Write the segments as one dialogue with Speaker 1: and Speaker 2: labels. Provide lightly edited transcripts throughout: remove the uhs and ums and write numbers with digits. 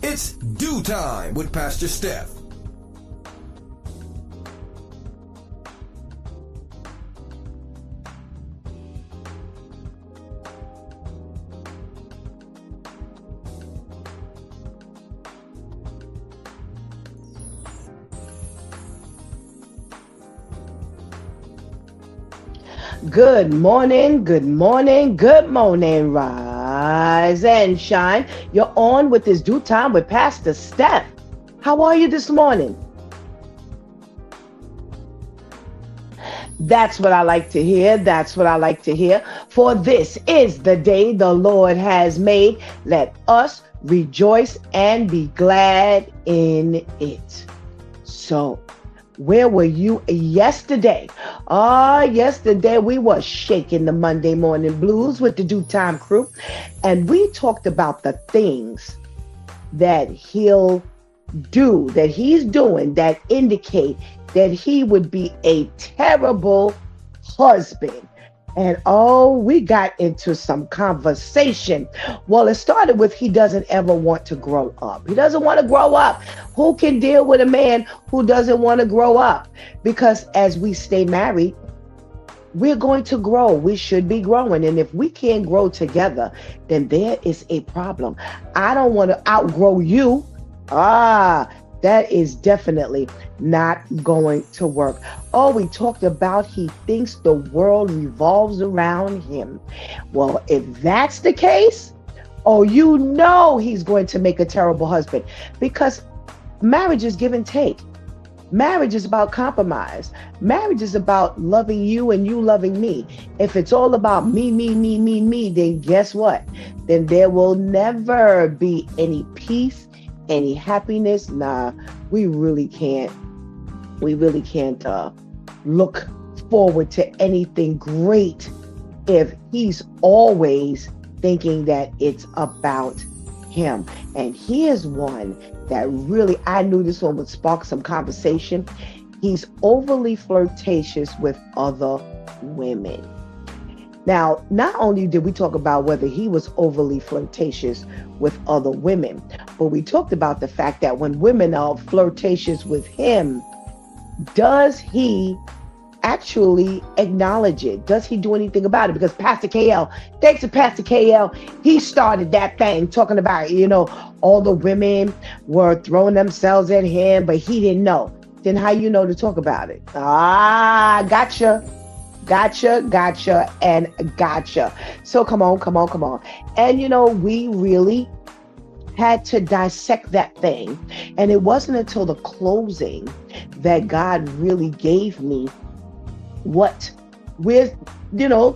Speaker 1: It's Do Time with Pastor Steph.
Speaker 2: Good morning, good morning, good morning. Rise and shine. You're on with this Due Time with Pastor Steph. How are you this morning? That's what I like to hear. That's what I like to hear. For this is the day the Lord has made. Let us rejoice and be glad in it. So, where were you yesterday? Yesterday we were shaking the Monday morning blues with the Due Time crew, and we talked about the things that he'll do, that he's doing, that indicate that he would be a terrible husband. And we got into some conversation. Well, it started with he doesn't ever want to grow up. He doesn't want to grow up. Who can deal with a man who doesn't want to grow up? Because as we stay married, we're going to grow. We should be growing. And if we can't grow together, then there is a problem. I don't want to outgrow you. That is definitely not going to work. We talked about he thinks the world revolves around him. Well, if that's the case, he's going to make a terrible husband, because marriage is give and take. Marriage is about compromise. Marriage is about loving you and you loving me. If it's all about me, then guess what? Then there will never be any peace, any happiness. We really can't look forward to anything great if he's always thinking that it's about him. And here's one that really, I knew this one would spark some conversation. He's overly flirtatious with other women. Now, not only did we talk about whether he was overly flirtatious with other women, but we talked about the fact that when women are flirtatious with him, does he actually acknowledge it? Does he do anything about it? Because Pastor KL, thanks to Pastor KL, he started that thing talking about, all the women were throwing themselves at him, but he didn't know. Then how you know to talk about it? Gotcha. And gotcha. So come on. And we really had to dissect that thing. And it wasn't until the closing that God really gave me what the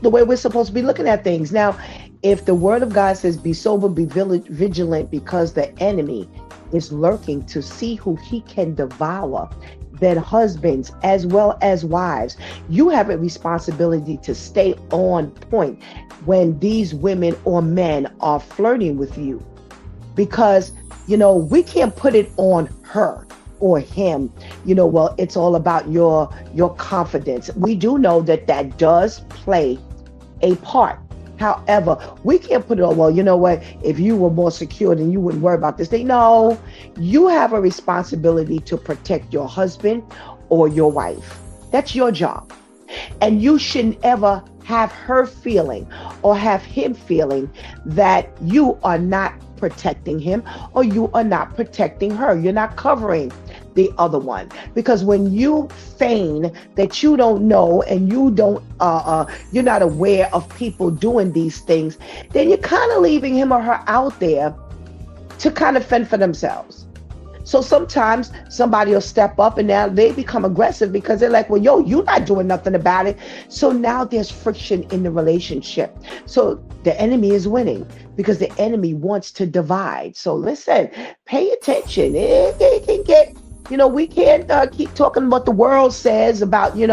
Speaker 2: way we're supposed to be looking at things. Now, if the word of God says, be sober, be vigilant, because the enemy is lurking to see who he can devour, then husbands as well as wives, you have a responsibility to stay on point when these women or men are flirting with you. Because, we can't put it on her or him. It's all about your confidence. We do know that does play a part. However, we can't put it on, well, you know what, if you were more secure, then you wouldn't worry about this thing. No, you have a responsibility to protect your husband or your wife. That's your job. And you shouldn't ever have her feeling or have him feeling that you are not protecting him or you are not protecting her. You're not covering the other one. Because when you feign that you don't know and you don't you're not aware of people doing these things, then you're kind of leaving him or her out there to kind of fend for themselves. So sometimes somebody will step up and now they become aggressive because they're like, well, you're not doing nothing about it. So now there's friction in the relationship. So the enemy is winning because the enemy wants to divide. So listen, pay attention. It can get, we can't keep talking what the world says about, we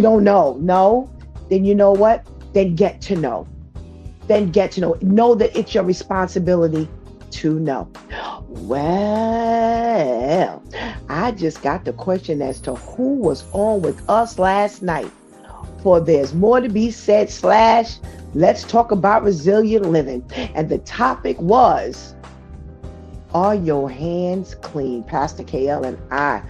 Speaker 2: don't know. No, then you know what? Then get to know. Know that it's your responsibility to know. Well, I just got the question as to who was on with us last night for There's More to Be Said / Let's Talk About Resilient Living. And the topic was Are your hands clean? Pastor KL and I.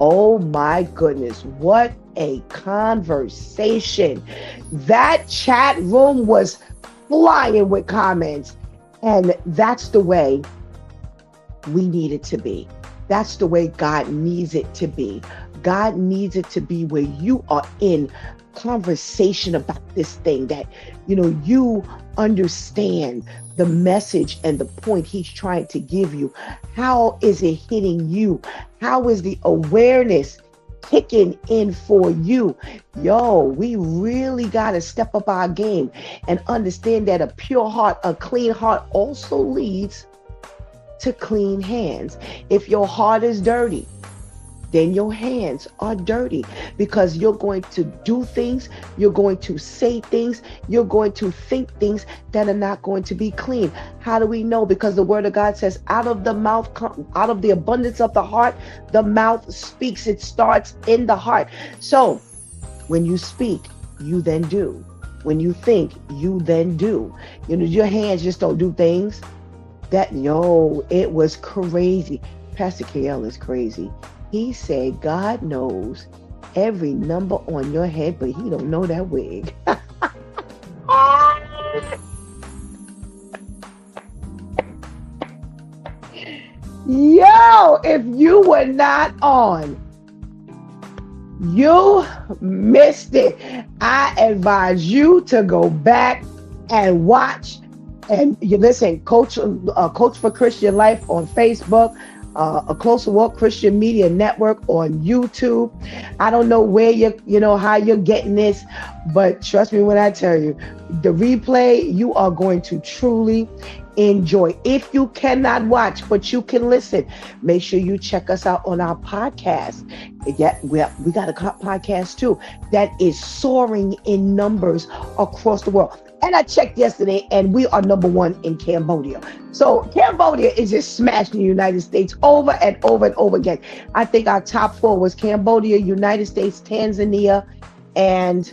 Speaker 2: Oh my goodness, what a conversation. That chat room was flying with comments. And that's the way we need it to be. That's the way God needs it to be. God needs it to be where you are in conversation about this thing that, you understand the message and the point he's trying to give you. How is it hitting you? How is the awareness kicking in for you? Yo, we really got to step up our game and understand that a pure heart, a clean heart also leads to clean hands. If your heart is dirty, then your hands are dirty, because you're going to do things, you're going to say things, you're going to think things that are not going to be clean. How do we know? Because the word of God says, out of the abundance of the heart, the mouth speaks. It starts in the heart. So when you speak, you then do. When you think, you then do. Your hands just don't do things. It was crazy. Pastor KL is crazy. He said, God knows every number on your head, but he don't know that wig. Yo, if you were not on, you missed it. I advise you to go back and watch. And you listen, Coach for Christian Life on Facebook, A Closer Walk Christian Media Network on YouTube. I don't know where how you're getting this, but trust me when I tell you, the replay, you are going to truly enjoy. If you cannot watch, but you can listen, make sure you check us out on our podcast. Yeah, we got a podcast too that is soaring in numbers across the world. And I checked yesterday, and we are number 1 in Cambodia. So Cambodia is just smashing the United States over and over and over again. I think our top 4 was Cambodia, United States, Tanzania, and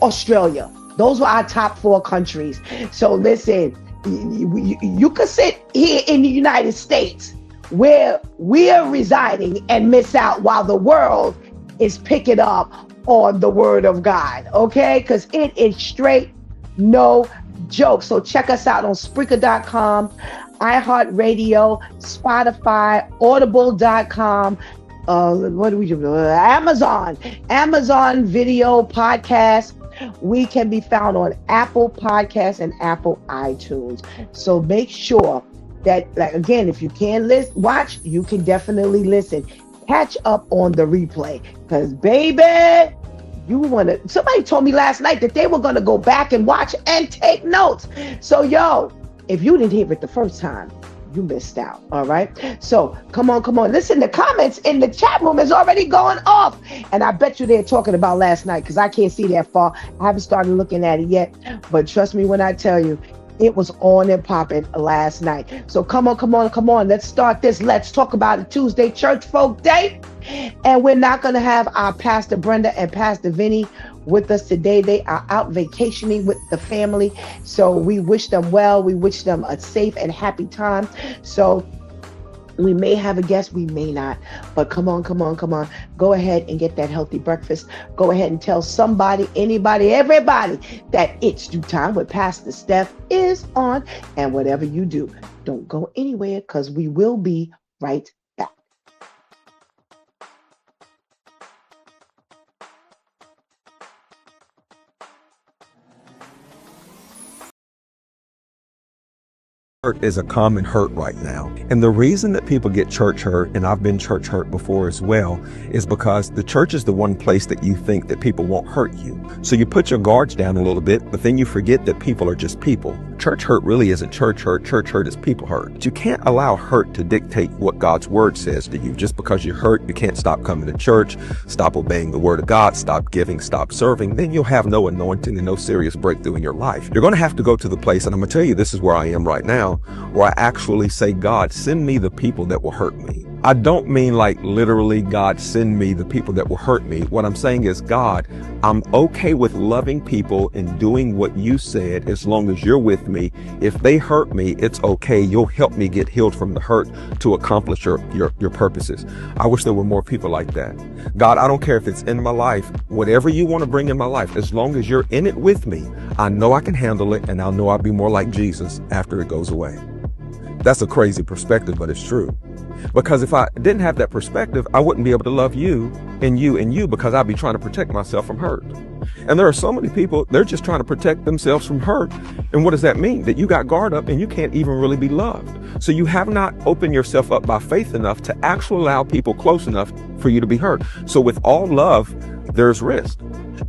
Speaker 2: Australia. Those were our top 4 countries. So listen, you could sit here in the United States where we're residing and miss out while the world is picking up on the word of God. Okay? Because it is straight no joke. So check us out on Spreaker.com, iHeartRadio, Spotify, Audible.com. What do we do? Amazon Video Podcast. We can be found on Apple Podcasts and Apple iTunes. So make sure that, again, if you can't watch, you can definitely listen. Catch up on the replay, because baby, somebody told me last night that they were going to go back and watch and take notes. So if you didn't hear it the first time, you missed out. All right. So come on. Listen, the comments in the chat room is already going off. And I bet you they're talking about last night, because I can't see that far. I haven't started looking at it yet. But trust me when I tell you, it was on and popping last night. So come on. Let's start this. Let's talk about it. Tuesday Church Folk Day. And we're not going to have our Pastor Brenda and Pastor Vinny with us today. They are out vacationing with the family. So we wish them well. We wish them a safe and happy time. So we may have a guest, we may not. But come on. Go ahead and get that healthy breakfast. Go ahead and tell somebody, anybody, everybody that It's Due Time with Pastor Steph is on. And whatever you do, don't go anywhere, because we will be right back.
Speaker 3: Hurt is a common hurt right now. And the reason that people get church hurt, and I've been church hurt before as well, is because the church is the one place that you think that people won't hurt you. So you put your guards down a little bit, but then you forget that people are just people. Church hurt really isn't church hurt. Church hurt is people hurt. But you can't allow hurt to dictate what God's word says to you. Just because you're hurt, you can't stop coming to church, stop obeying the word of God, stop giving, stop serving. Then you'll have no anointing and no serious breakthrough in your life. You're going to have to go to the place, and I'm going to tell you, this is where I am right now, where I actually say, God, send me the people that will hurt me. I don't mean like literally, God, send me the people that will hurt me. What I'm saying is, God, I'm okay with loving people and doing what you said as long as you're with me. If they hurt me, it's okay. You'll help me get healed from the hurt to accomplish your purposes. I wish there were more people like that. God, I don't care if it's in my life, whatever you want to bring in my life, as long as you're in it with me, I know I can handle it, and I'll know I'll be more like Jesus after it goes away. That's a crazy perspective, but it's true. Because if I didn't have that perspective, I wouldn't be able to love you and you and you, because I'd be trying to protect myself from hurt. And there are so many people, they're just trying to protect themselves from hurt. And what does that mean? That you got guard up and you can't even really be loved. So you have not opened yourself up by faith enough to actually allow people close enough for you to be hurt. So with all love, there's risk.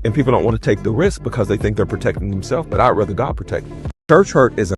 Speaker 3: And people don't want to take the risk because they think they're protecting themselves, but I'd rather God protect them. Church hurt is a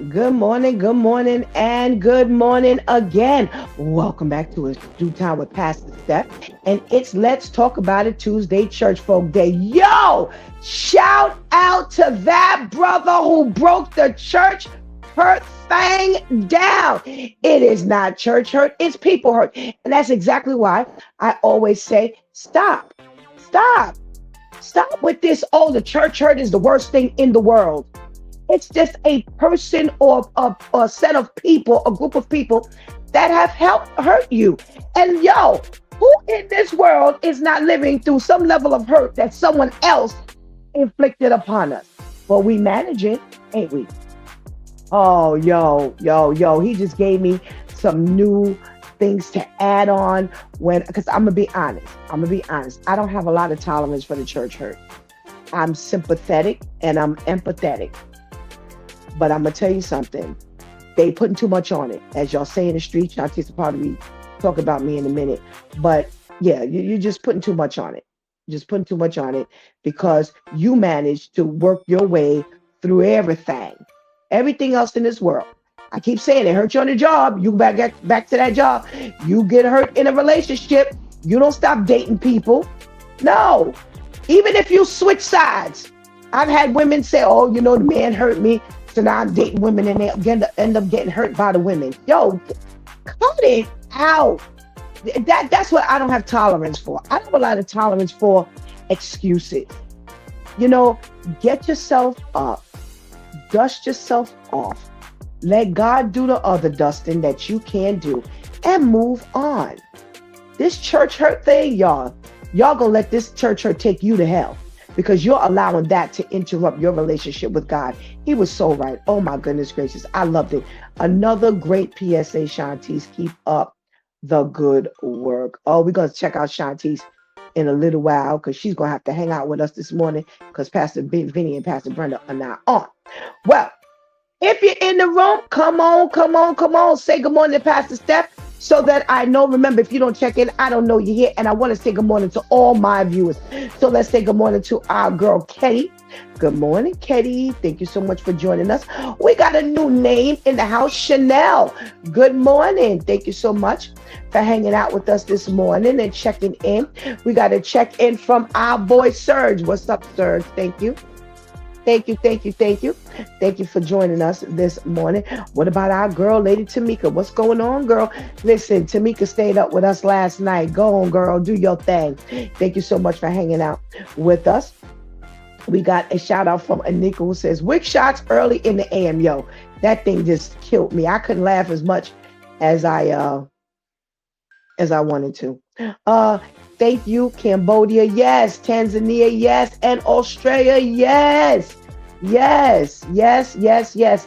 Speaker 2: Good morning, and good morning again. Welcome back to a Due Time with Pastor Steph. And it's Let's Talk About It Tuesday Church Folk Day. Yo, shout out to that brother who broke the church hurt thing down. It is not church hurt, it's people hurt. And that's exactly why I always say, stop with this. Oh, the church hurt is the worst thing in the world. It's just a person or a set of people, a group of people that have helped hurt you. And yo, who in this world is not living through some level of hurt that someone else inflicted upon us? Well, we manage it, ain't we? Oh, yo, he just gave me some new things to add on because I'm gonna be honest. I don't have a lot of tolerance for the church hurt. I'm sympathetic and I'm empathetic. But I'm going to tell you something. They putting too much on it. As y'all say in the street, Shantice will probably talk about me in a minute. But yeah, you're just putting too much on it. Just putting too much on it because you managed to work your way through everything. Everything else in this world. I keep saying it hurt you on the job. You back to that job. You get hurt in a relationship. You don't stop dating people. No. Even if you switch sides. I've had women say, oh, the man hurt me. So now I'm dating women and they end up getting hurt by the women. Yo, cut it out. That's what I don't have tolerance for. I have a lot of tolerance for excuses. Get yourself up. Dust yourself off. Let God do the other dusting that you can do and move on. This church hurt thing, y'all gonna let this church hurt take you to hell. Because you're allowing that to interrupt your relationship with God. He was so right. Oh my goodness gracious. I loved it. Another great PSA, Shantice. Keep up the good work. Oh, we're going to check out Shantice in a little while because she's going to have to hang out with us this morning because Pastor Vinny and Pastor Brenda are not on. Well, if you're in the room, come on. Say good morning to Pastor Steph. So that I know, remember, if you don't check in, I don't know you're here. And I want to say good morning to all my viewers. So let's say good morning to our girl, Ketty. Good morning, Ketty. Thank you so much for joining us. We got a new name in the house, Chanel. Good morning. Thank you so much for hanging out with us this morning and checking in. We got a check in from our boy, Serge. What's up, Serge? Thank you. Thank you for joining us this morning. What about our girl, Lady Tamika? What's going on, girl? Listen, Tamika stayed up with us last night. Go on, girl. Do your thing. Thank you so much for hanging out with us. We got a shout out from Anika who says, "Wick shots early in the AM." Yo, that thing just killed me. I couldn't laugh as much as I wanted to. Thank you, Cambodia, yes. Tanzania, yes. And Australia, yes. Yes.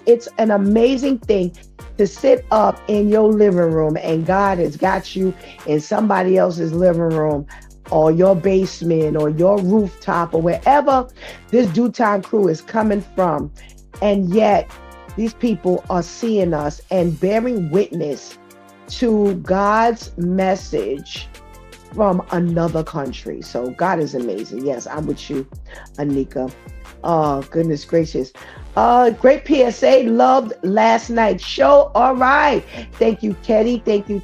Speaker 2: It's an amazing thing to sit up in your living room and God has got you in somebody else's living room or your basement or your rooftop or wherever this Due Time crew is coming from. And yet these people are seeing us and bearing witness to God's message from another country. So God is amazing. Yes, I'm with you, Anika. Oh, goodness gracious. Great PSA. Loved last night's show. All right. Thank you, Ketty. Thank you.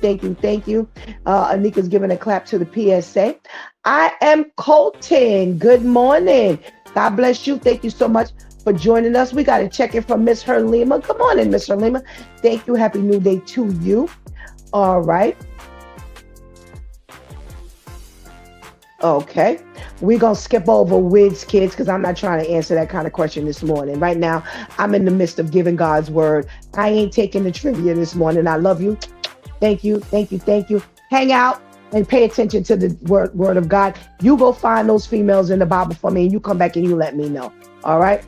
Speaker 2: Anika's giving a clap to the PSA. I am Colton. Good morning. God bless you. Thank you so much for joining us. We got to check in from Miss Herlima. Good morning, Miss Herlima. Thank you. Happy New Day to you. All right. Okay. We're going to skip over Wigs Kids because I'm not trying to answer that kind of question this morning. Right now, I'm in the midst of giving God's word. I ain't taking the trivia this morning. I love you. Thank you. Hang out and pay attention to the word of God. You go find those females in the Bible for me and you come back and you let me know. All right.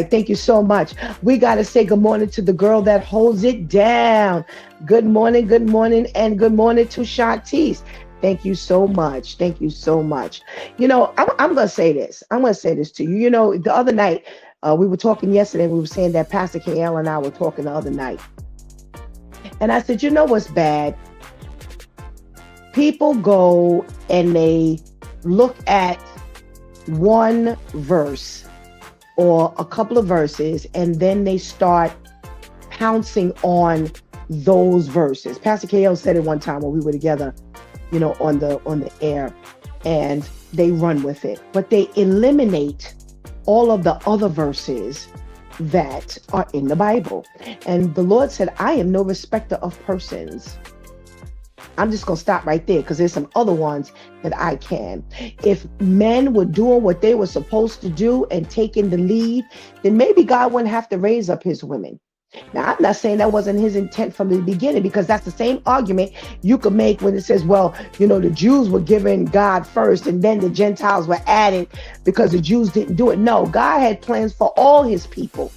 Speaker 2: Thank you so much. We got to say good morning to the girl that holds it down. Good morning. And good morning to Shantice. Thank you so much. You know, I'm going to say this. To you. You know, the other night, we were talking yesterday. We were saying that Pastor KL and I were talking the other night. And I said, you know what's bad? People go and they look at one verse or a couple of verses, and then they start pouncing on those verses. Pastor KL said it one time when we were together, you know, on the air, and they run with it, but they eliminate all of the other verses that are in the Bible. And the Lord said, I am no respecter of persons. I'm just going to stop right there because there's some other ones that I can. If men were doing what they were supposed to do and taking the lead, then maybe God wouldn't have to raise up his women. Now, I'm not saying that wasn't his intent from the beginning, because that's the same argument you could make when it says, well, you know, the Jews were given God first and then the Gentiles were added because the Jews didn't do it. No, God had plans for all his people,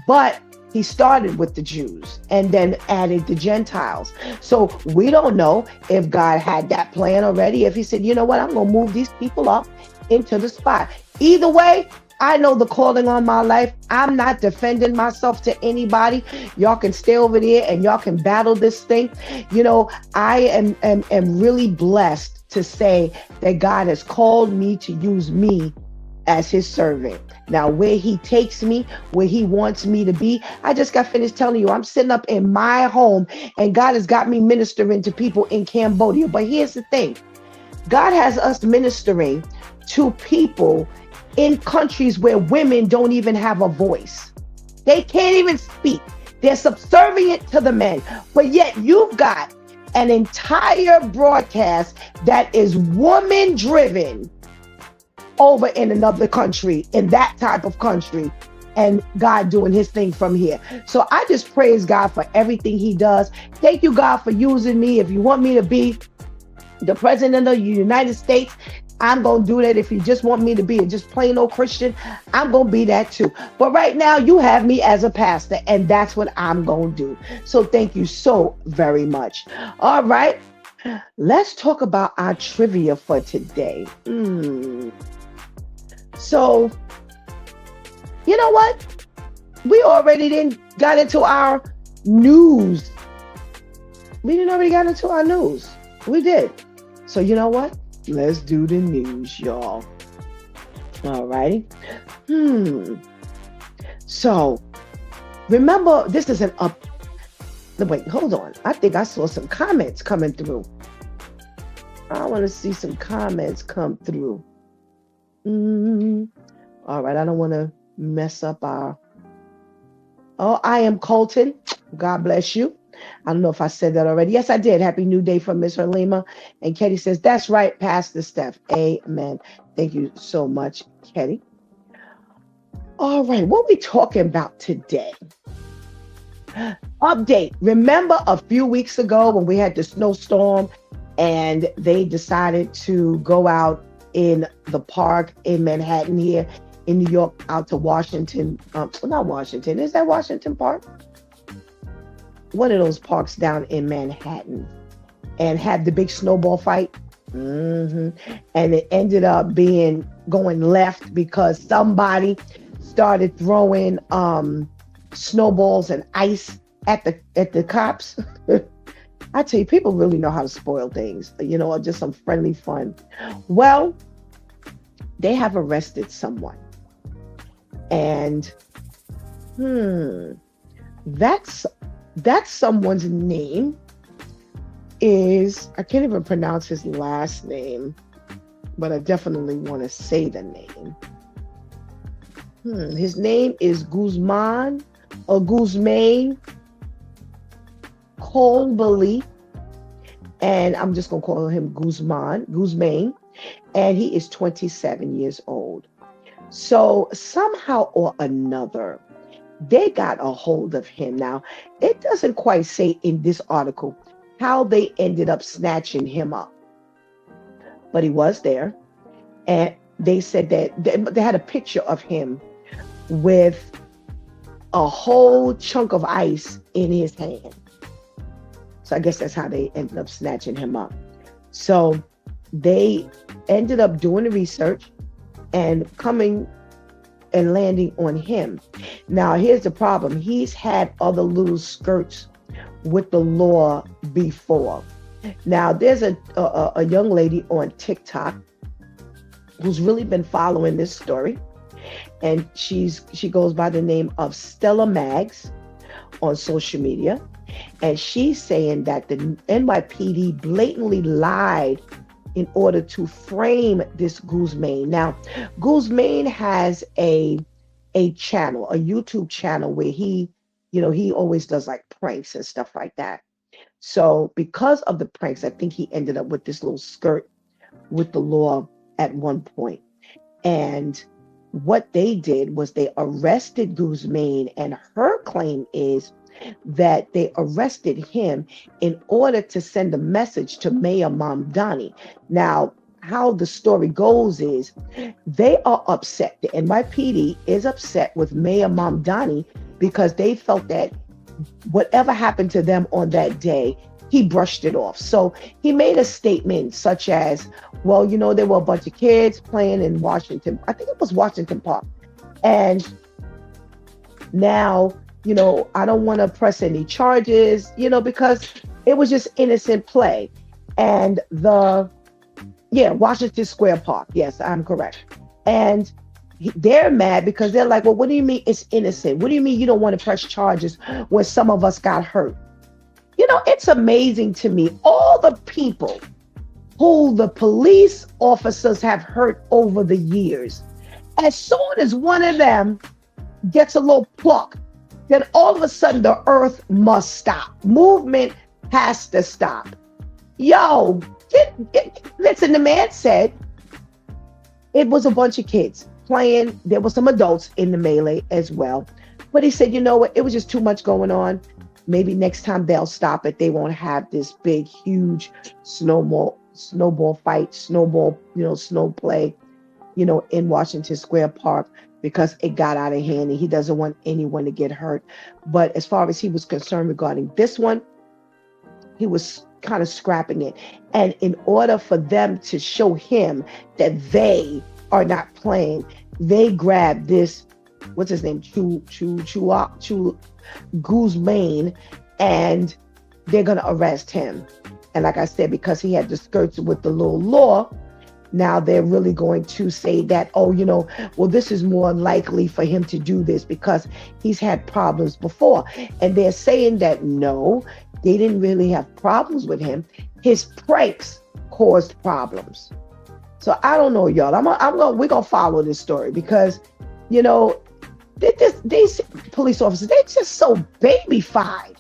Speaker 2: but he started with the Jews and then added the Gentiles. So we don't know if God had that plan already, if he said, you know what, I'm going to move these people up into the spot. Either way, I know the calling on my life. I'm not defending myself to anybody. Y'all can stay over there and y'all can battle this thing. You know, I am really blessed to say that God has called me to use me as his servant. Now, where he takes me, where he wants me to be, I just got finished telling you, I'm sitting up in my home and God has got me ministering to people in Cambodia. But here's the thing. God has us ministering to people in countries where women don't even have a voice. They can't even speak. They're subservient to the men. But yet you've got an entire broadcast that is woman driven over in another country, in that type of country, and God doing his thing from here. So I just praise God for everything he does. Thank you, God, for using me. If you want me to be the president of the United States, I'm going to do that. If you just want me to be a just plain old Christian, I'm going to be that too. But right now you have me as a pastor, and that's what I'm going to do. So thank you so very much. All right. Let's talk about our trivia for today. So, you know what? We already got into our news. We didn't already got into our news. We did. So you know what? Let's do the news, y'all. All righty. So, remember, this is an up. Wait, hold on. I think I saw some comments coming through. I want to see some comments come through. All right. I don't want to mess up our. Oh, I am Colton. God bless you. I don't know if I said that already. Yes, I did. Happy New Day from Miss Herlima. And Ketty says, that's right, Pastor Steph. Amen. Thank you so much, Ketty. All right. What are we talking about today? Update. Remember a few weeks ago when we had the snowstorm and they decided to go out in the park in Manhattan here in New York out to Washington. Not Washington. Is that Washington Park? One of those parks down in Manhattan, and had the big snowball fight. hmm And it ended up being going left because somebody started throwing snowballs and ice at the cops. I tell you, people really know how to spoil things, or just some friendly fun. Well, they have arrested someone, and hmm, that's someone's name is, I can't even pronounce his last name, but I definitely want to say the name. His name is Guzman or Guzmain Colbally, and I'm just gonna call him Guzmain, and he is 27 years old. So somehow or another, they got a hold of him. Now, it doesn't quite say in this article how they ended up snatching him up, but he was there. And they said that they had a picture of him with a whole chunk of ice in his hand. So I guess that's how they ended up snatching him up. So they ended up doing the research and coming and landing on him. Now, here's the problem. He's had other little skirts with the law before. Now, there's a young lady on TikTok who's really been following this story, and she goes by the name of Stella Mags on social media, and she's saying that the NYPD blatantly lied in order to frame this Guzman. Now, Guzman has a channel, a YouTube channel where he always does like pranks and stuff like that. So because of the pranks, I think he ended up with this little skirt with the law at one point. And what they did was they arrested Guzman, and her claim is that they arrested him in order to send a message to Mayor Mamdani. Now, how the story goes is they are upset. The NYPD is upset with Mayor Mamdani because they felt that whatever happened to them on that day, he brushed it off. So he made a statement such as, well, there were a bunch of kids playing in Washington. I think it was Washington Park. And now, I don't want to press any charges, because it was just innocent play. And Washington Square Park. Yes, I'm correct. And they're mad because they're like, well, what do you mean it's innocent? What do you mean you don't want to press charges when some of us got hurt? It's amazing to me, all the people who the police officers have hurt over the years. As soon as one of them gets a little pluck, then all of a sudden the earth must stop. Movement has to stop. Yo, listen, the man said it was a bunch of kids playing. There were some adults in the melee as well. But he said, you know what? It was just too much going on. Maybe next time they'll stop it. They won't have this big, huge snowball fight, snow play, in Washington Square Park, because it got out of hand and he doesn't want anyone to get hurt. But as far as he was concerned regarding this one, he was kind of scrapping it. And in order for them to show him that they are not playing, they grabbed this, what's his name? Guzman, and they're going to arrest him. And like I said, because he had the skirts with the little law, now they're really going to say that, well, this is more likely for him to do this because he's had problems before. And they're saying that no, they didn't really have problems with him. His pranks caused problems. So I don't know, y'all. We're gonna follow this story because, these police officers, they're just so babyfied.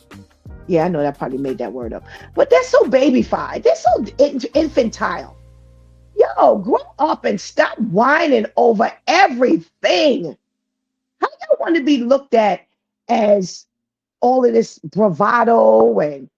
Speaker 2: Yeah, I know that probably made that word up, but they're so babyfied. They're so infantile. Yo, grow up and stop whining over everything. How you want to be looked at as all of this bravado and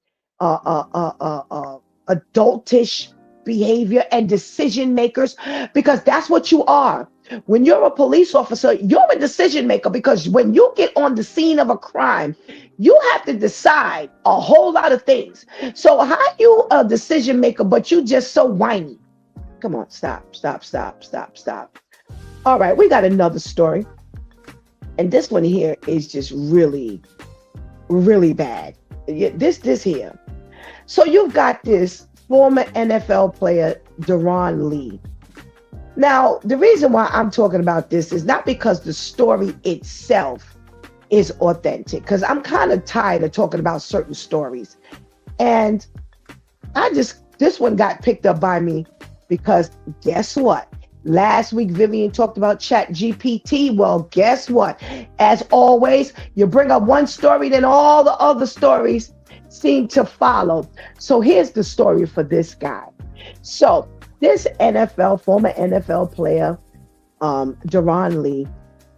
Speaker 2: adultish behavior and decision makers? Because that's what you are. When you're a police officer, you're a decision maker, because when you get on the scene of a crime, You have to decide a whole lot of things. So how you a decision maker, but you just so whiny? Come on, stop, stop, stop, stop, stop. All right, we got another story. And this one here is just really, really bad. This here. So you've got this former NFL player, Deron Lee. Now, the reason why I'm talking about this is not because the story itself is authentic, because I'm kind of tired of talking about certain stories. And this one got picked up by me because guess what? Last week, Vivian talked about ChatGPT. Well, guess what? As always, you bring up one story, then all the other stories seem to follow. So here's the story for this guy. So this former NFL player, Deron Lee,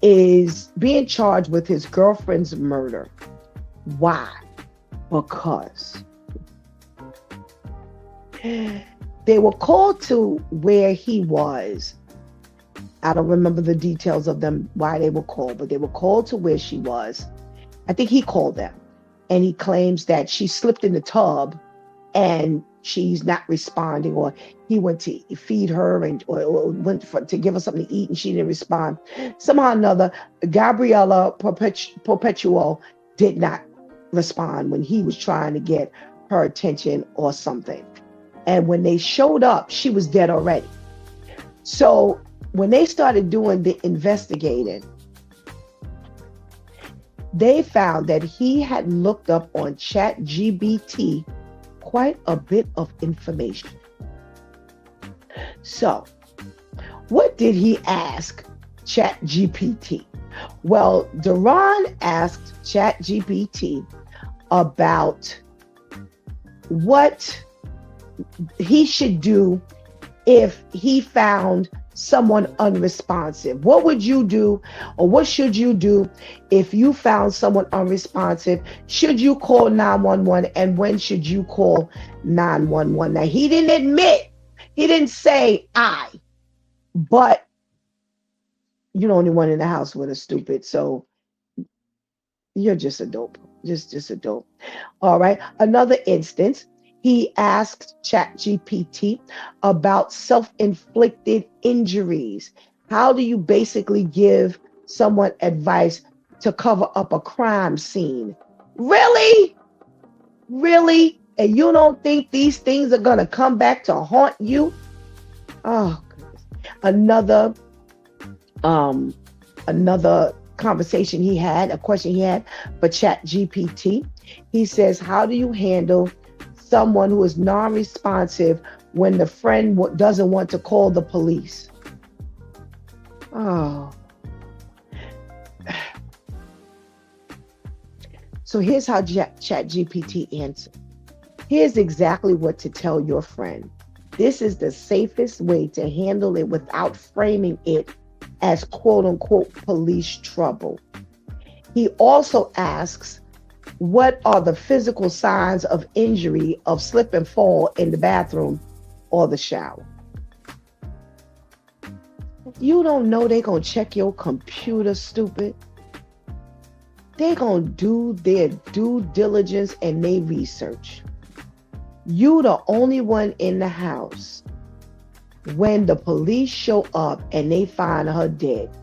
Speaker 2: is being charged with his girlfriend's murder. Why? Because they were called to where he was. I don't remember the details of them, why they were called, but they were called to where she was. I think he called them, and he claims that she slipped in the tub and she's not responding, or he went to feed her or went to give her something to eat and she didn't respond. Somehow or another, Gabriella Perpetual did not respond when he was trying to get her attention or something. And when they showed up, she was dead already. So when they started doing the investigating, they found that he had looked up on ChatGPT quite a bit of information. So what did he ask ChatGPT? Well, Deron asked ChatGPT about what he should do if he found someone unresponsive. What would you do, or what should you do if you found someone unresponsive? Should you call 911, and when should you call 911? Now, he didn't admit, he didn't say but you're the only one in the house with a stupid, so you're just a dope, just a dope. All right, another instance. He asked ChatGPT about self-inflicted injuries. How do you basically give someone advice to cover up a crime scene? Really? Really? And you don't think these things are going to come back to haunt you? Oh, goodness. Another conversation he had, a question he had for ChatGPT. He says, how do you handle someone who is non-responsive when the friend doesn't want to call the police? Oh. So here's how ChatGPT answered. Here's exactly what to tell your friend. This is the safest way to handle it without framing it as quote unquote police trouble. He also asks, what are the physical signs of injury of slip and fall in the bathroom or the shower? You don't know they're going to check your computer, stupid. They're going to do their due diligence and their research. You the only one in the house when the police show up and they find her dead.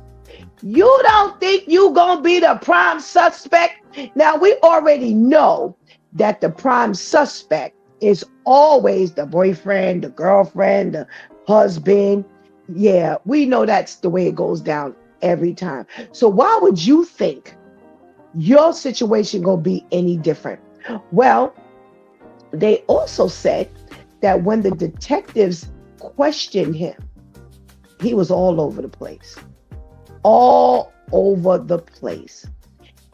Speaker 2: You don't think you gonna be the prime suspect? Now, we already know that the prime suspect is always the boyfriend, the girlfriend, the husband. Yeah, we know that's the way it goes down every time. So why would you think your situation gonna be any different? Well, they also said that when the detectives questioned him, he was all over the place. All over the place.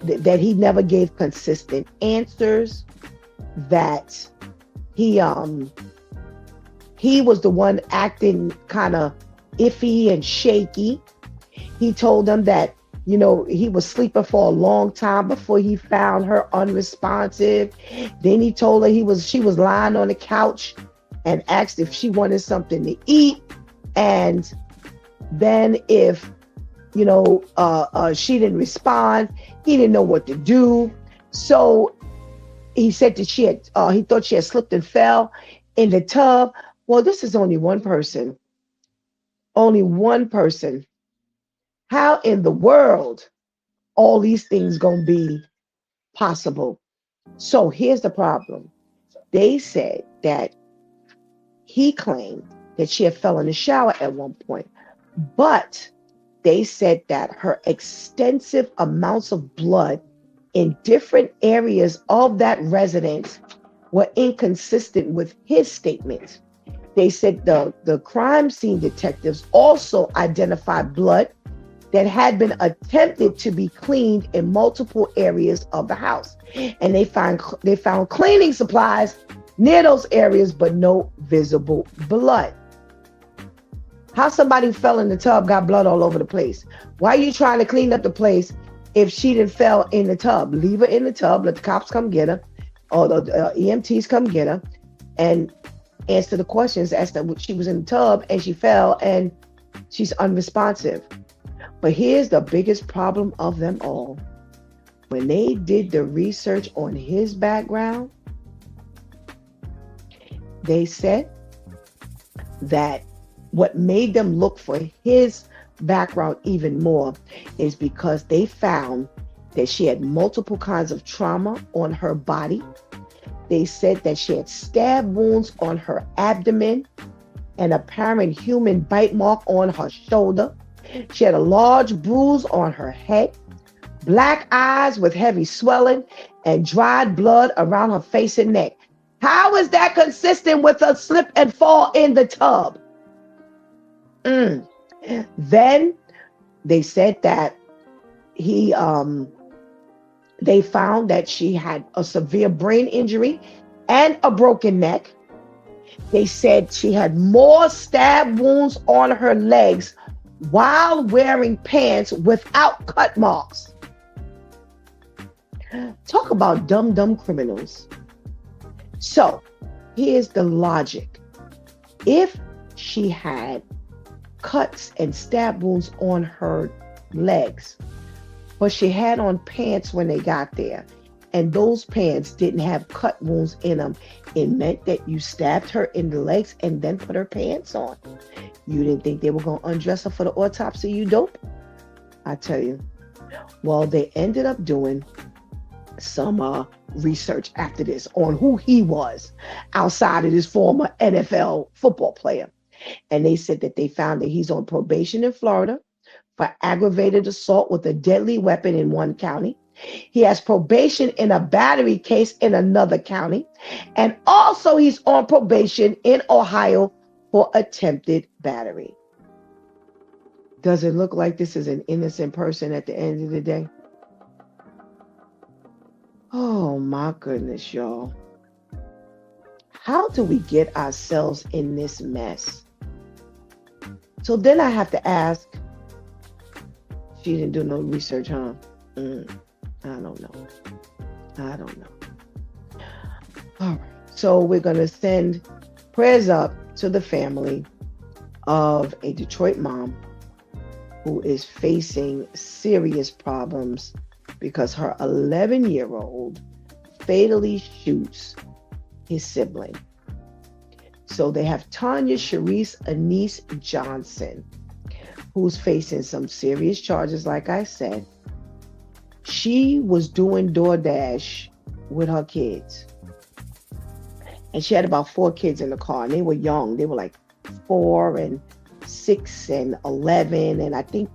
Speaker 2: That he never gave consistent answers, that he was the one acting kind of iffy and shaky. He told them that, you know, he was sleeping for a long time before he found her unresponsive. Then he told her she was lying on the couch and asked if she wanted something to eat. And then if she didn't respond, he didn't know what to do. So he said that he thought she had slipped and fell in the tub. Well, this is only one person. Only one person. How in the world all these things gonna be possible? So here's the problem. They said that he claimed that she had fell in the shower at one point, but they said that her extensive amounts of blood in different areas of that residence were inconsistent with his statements. They said the crime scene detectives also identified blood that had been attempted to be cleaned in multiple areas of the house. And they found cleaning supplies near those areas, but no visible blood. How somebody who fell in the tub got blood all over the place? Why are you trying to clean up the place if she didn't fell in the tub? Leave her in the tub, let the cops come get her, or the EMTs come get her, and answer the questions as to she was in the tub and she fell and she's unresponsive. But here's the biggest problem of them all. When they did the research on his background, they said that what made them look for his background even more is because they found that she had multiple kinds of trauma on her body. They said that she had stab wounds on her abdomen, an apparent human bite mark on her shoulder. She had a large bruise on her head, black eyes with heavy swelling, and dried blood around her face and neck. How is that consistent with a slip and fall in the tub? Then they said that they found that she had a severe brain injury and a broken neck. They said she had more stab wounds on her legs while wearing pants without cut marks. Talk about dumb criminals. So here's the logic. If she had cuts and stab wounds on her legs, but she had on pants when they got there, and those pants didn't have cut wounds in them, it meant that you stabbed her in the legs and then put her pants on. You didn't think they were going to undress her for the autopsy, you dope? I tell you. Well, they ended up doing some research after this on who he was outside of this former NFL football player. And they said that they found that he's on probation in Florida for aggravated assault with a deadly weapon in one county. He has probation in a battery case in another county. And also he's on probation in Ohio for attempted battery. Does it look like this is an innocent person at the end of the day? Oh my goodness, y'all. How do we get ourselves in this mess? So then I have to ask, she didn't do no research, huh? I don't know. All right. So we're going to send prayers up to the family of a Detroit mom who is facing serious problems because her 11-year-old fatally shoots his sibling. So they have Tanya Sharice Anise Johnson, who's facing some serious charges, like I said. She was doing DoorDash with her kids. And she had about 4 kids in the car, and they were young. They were like 4 and 6 and 11. And I think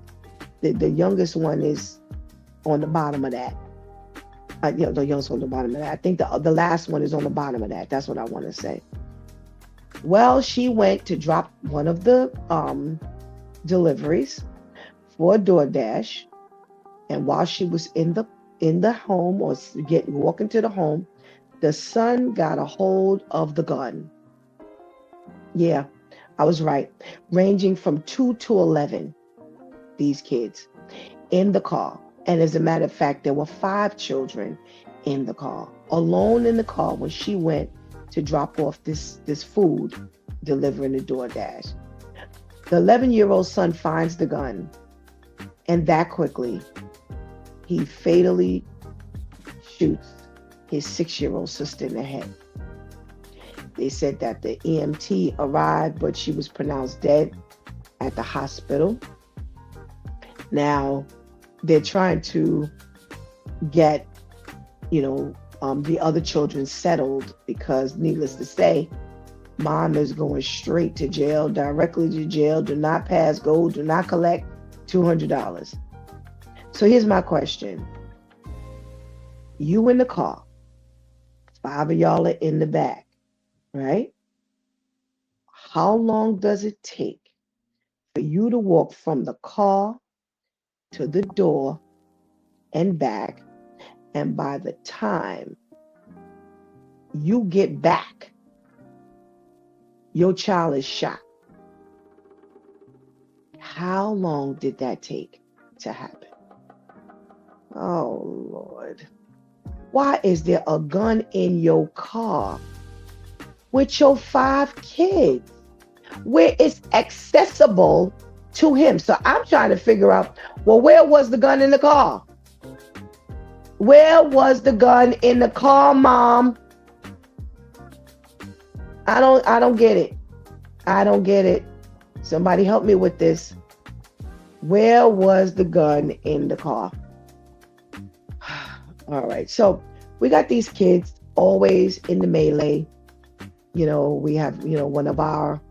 Speaker 2: the youngest one is on the bottom of that. The youngest on the bottom of that. I think the last one is on the bottom of that. That's what I want to say. Well, she went to drop one of the deliveries for DoorDash, and while she was in the home or walking to the home, the son got a hold of the gun. Yeah, I was right. Ranging from 2 to 11, these kids in the car. And as a matter of fact, there were 5 children in the car, alone in the car when she went to drop off this food, delivering the DoorDash. The 11-year-old son finds the gun, and that quickly, he fatally shoots his 6-year-old sister in the head. They said that the EMT arrived, but she was pronounced dead at the hospital. Now, they're trying to get, the other children settled because, needless to say, mom is going straight to jail, directly to jail. Do not pass go, do not collect $200. So here's my question. You in the car, 5 of y'all are in the back, right? How long does it take for you to walk from the car to the door and back? And by the time you get back, your child is shot. How long did that take to happen? Oh, Lord. Why is there a gun in your car with your 5 kids where it's accessible to him? So I'm trying to figure out, well, where was the gun in the car? Where was the gun in the car, Mom? I don't get it. I don't get it. Somebody help me with this. Where was the gun in the car? All right. So we got these kids always in the melee. We have, one of our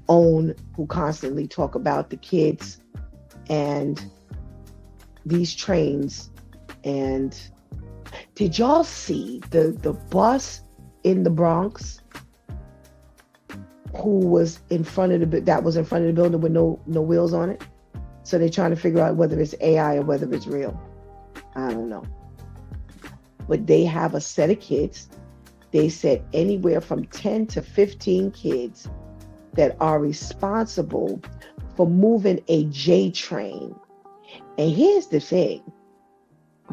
Speaker 2: own who constantly talk about the kids and these trains. And did y'all see the bus in the Bronx who was in front of the building with no wheels on it? So they're trying to figure out whether it's AI or whether it's real. I don't know. But they have a set of kids. They said anywhere from 10 to 15 kids that are responsible for moving a J train. And here's the thing.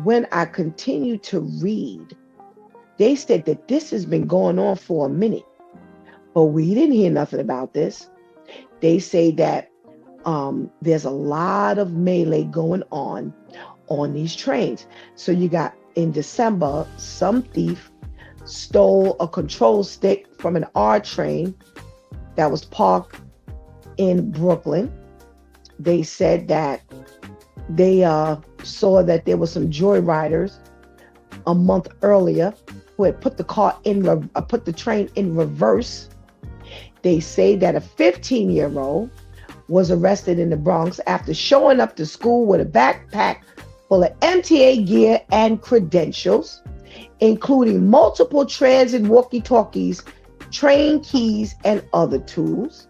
Speaker 2: When I continue to read, they said that this has been going on for a minute, but we didn't hear nothing about this. They say that there's a lot of melee going on these trains. So you got in December, some thief stole a control stick from an R train that was parked in Brooklyn. They said that they saw that there were some joyriders a month earlier who had put the train in reverse. They say that a 15-year-old was arrested in the Bronx after showing up to school with a backpack full of MTA gear and credentials, including multiple transit walkie-talkies, train keys, and other tools.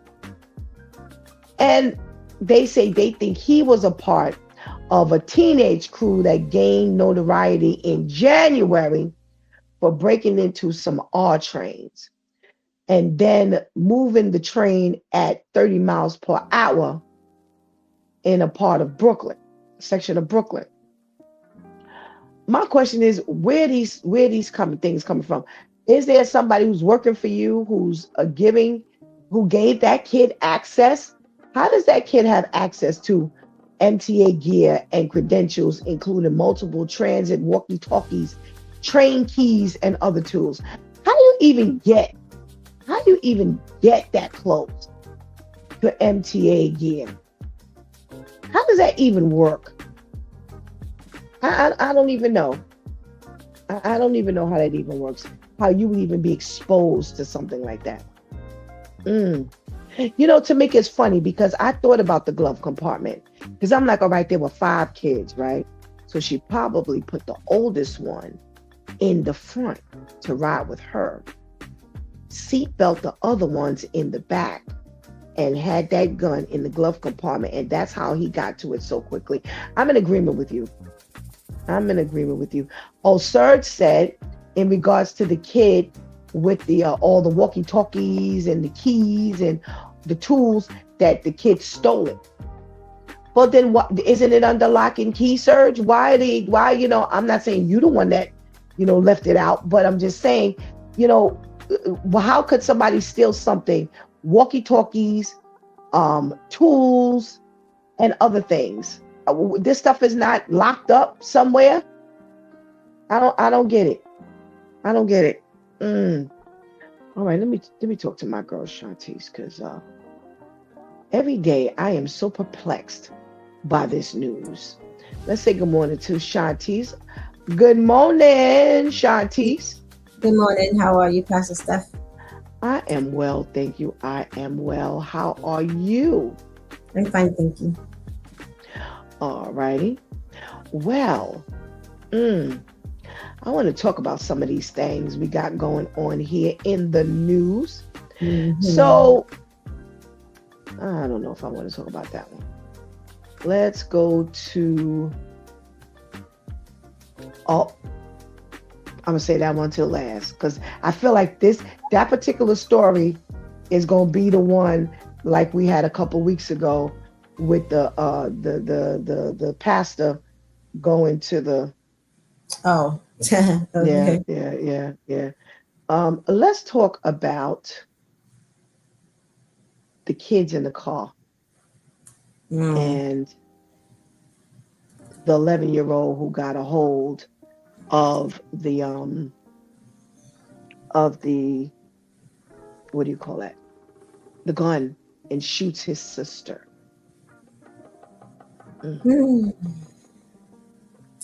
Speaker 2: And they say they think he was a part of a teenage crew that gained notoriety in January for breaking into some R trains and then moving the train at 30 miles per hour in a part of Brooklyn, section of Brooklyn. My question is, where these things coming from? Is there somebody who's working for you who gave that kid access? How does that kid have access to MTA gear and credentials, including multiple transit walkie-talkies, train keys, and other tools? How do you even get that close to MTA gear? How does that even work? I don't even know. I don't even know how that even works. How you would even be exposed to something like that. Tamika, it's funny because I thought about the glove compartment. Because I'm like, all right, there were 5 kids, right? So she probably put the oldest one in the front to ride with her. Seatbelt the other ones in the back and had that gun in the glove compartment. And that's how he got to it so quickly. I'm in agreement with you. Oh, Serge said in regards to the kid with the all the walkie-talkies and the keys and the tools that the kid stole it. But then what, isn't it under lock and key, Serge? Why I'm not saying you the one that, left it out, but I'm just saying, how could somebody steal something? Walkie-talkies, tools, and other things. This stuff is not locked up somewhere. I don't get it. I don't get it. All right, let me talk to my girl Shantice, because every day I am so perplexed by this news. Let's say good morning to Shantice. Good morning, Shantice.
Speaker 4: Good morning. How are you, Pastor Steph?
Speaker 2: I am well, thank you. I am well. How are you?
Speaker 4: I'm fine, thank you.
Speaker 2: All righty. Well, mm, I want to talk about some of these things we got going on here in the news. So, I don't know if I want to talk about that one. Let's go to, oh, I'm going to say that one till last, because I feel like that particular story is going to be the one like we had a couple weeks ago with the pastor going to the,
Speaker 4: Oh, okay.
Speaker 2: yeah. Let's talk about the kids in the car and the 11-year-old who got a hold of the what do you call that? The gun, and shoots his sister.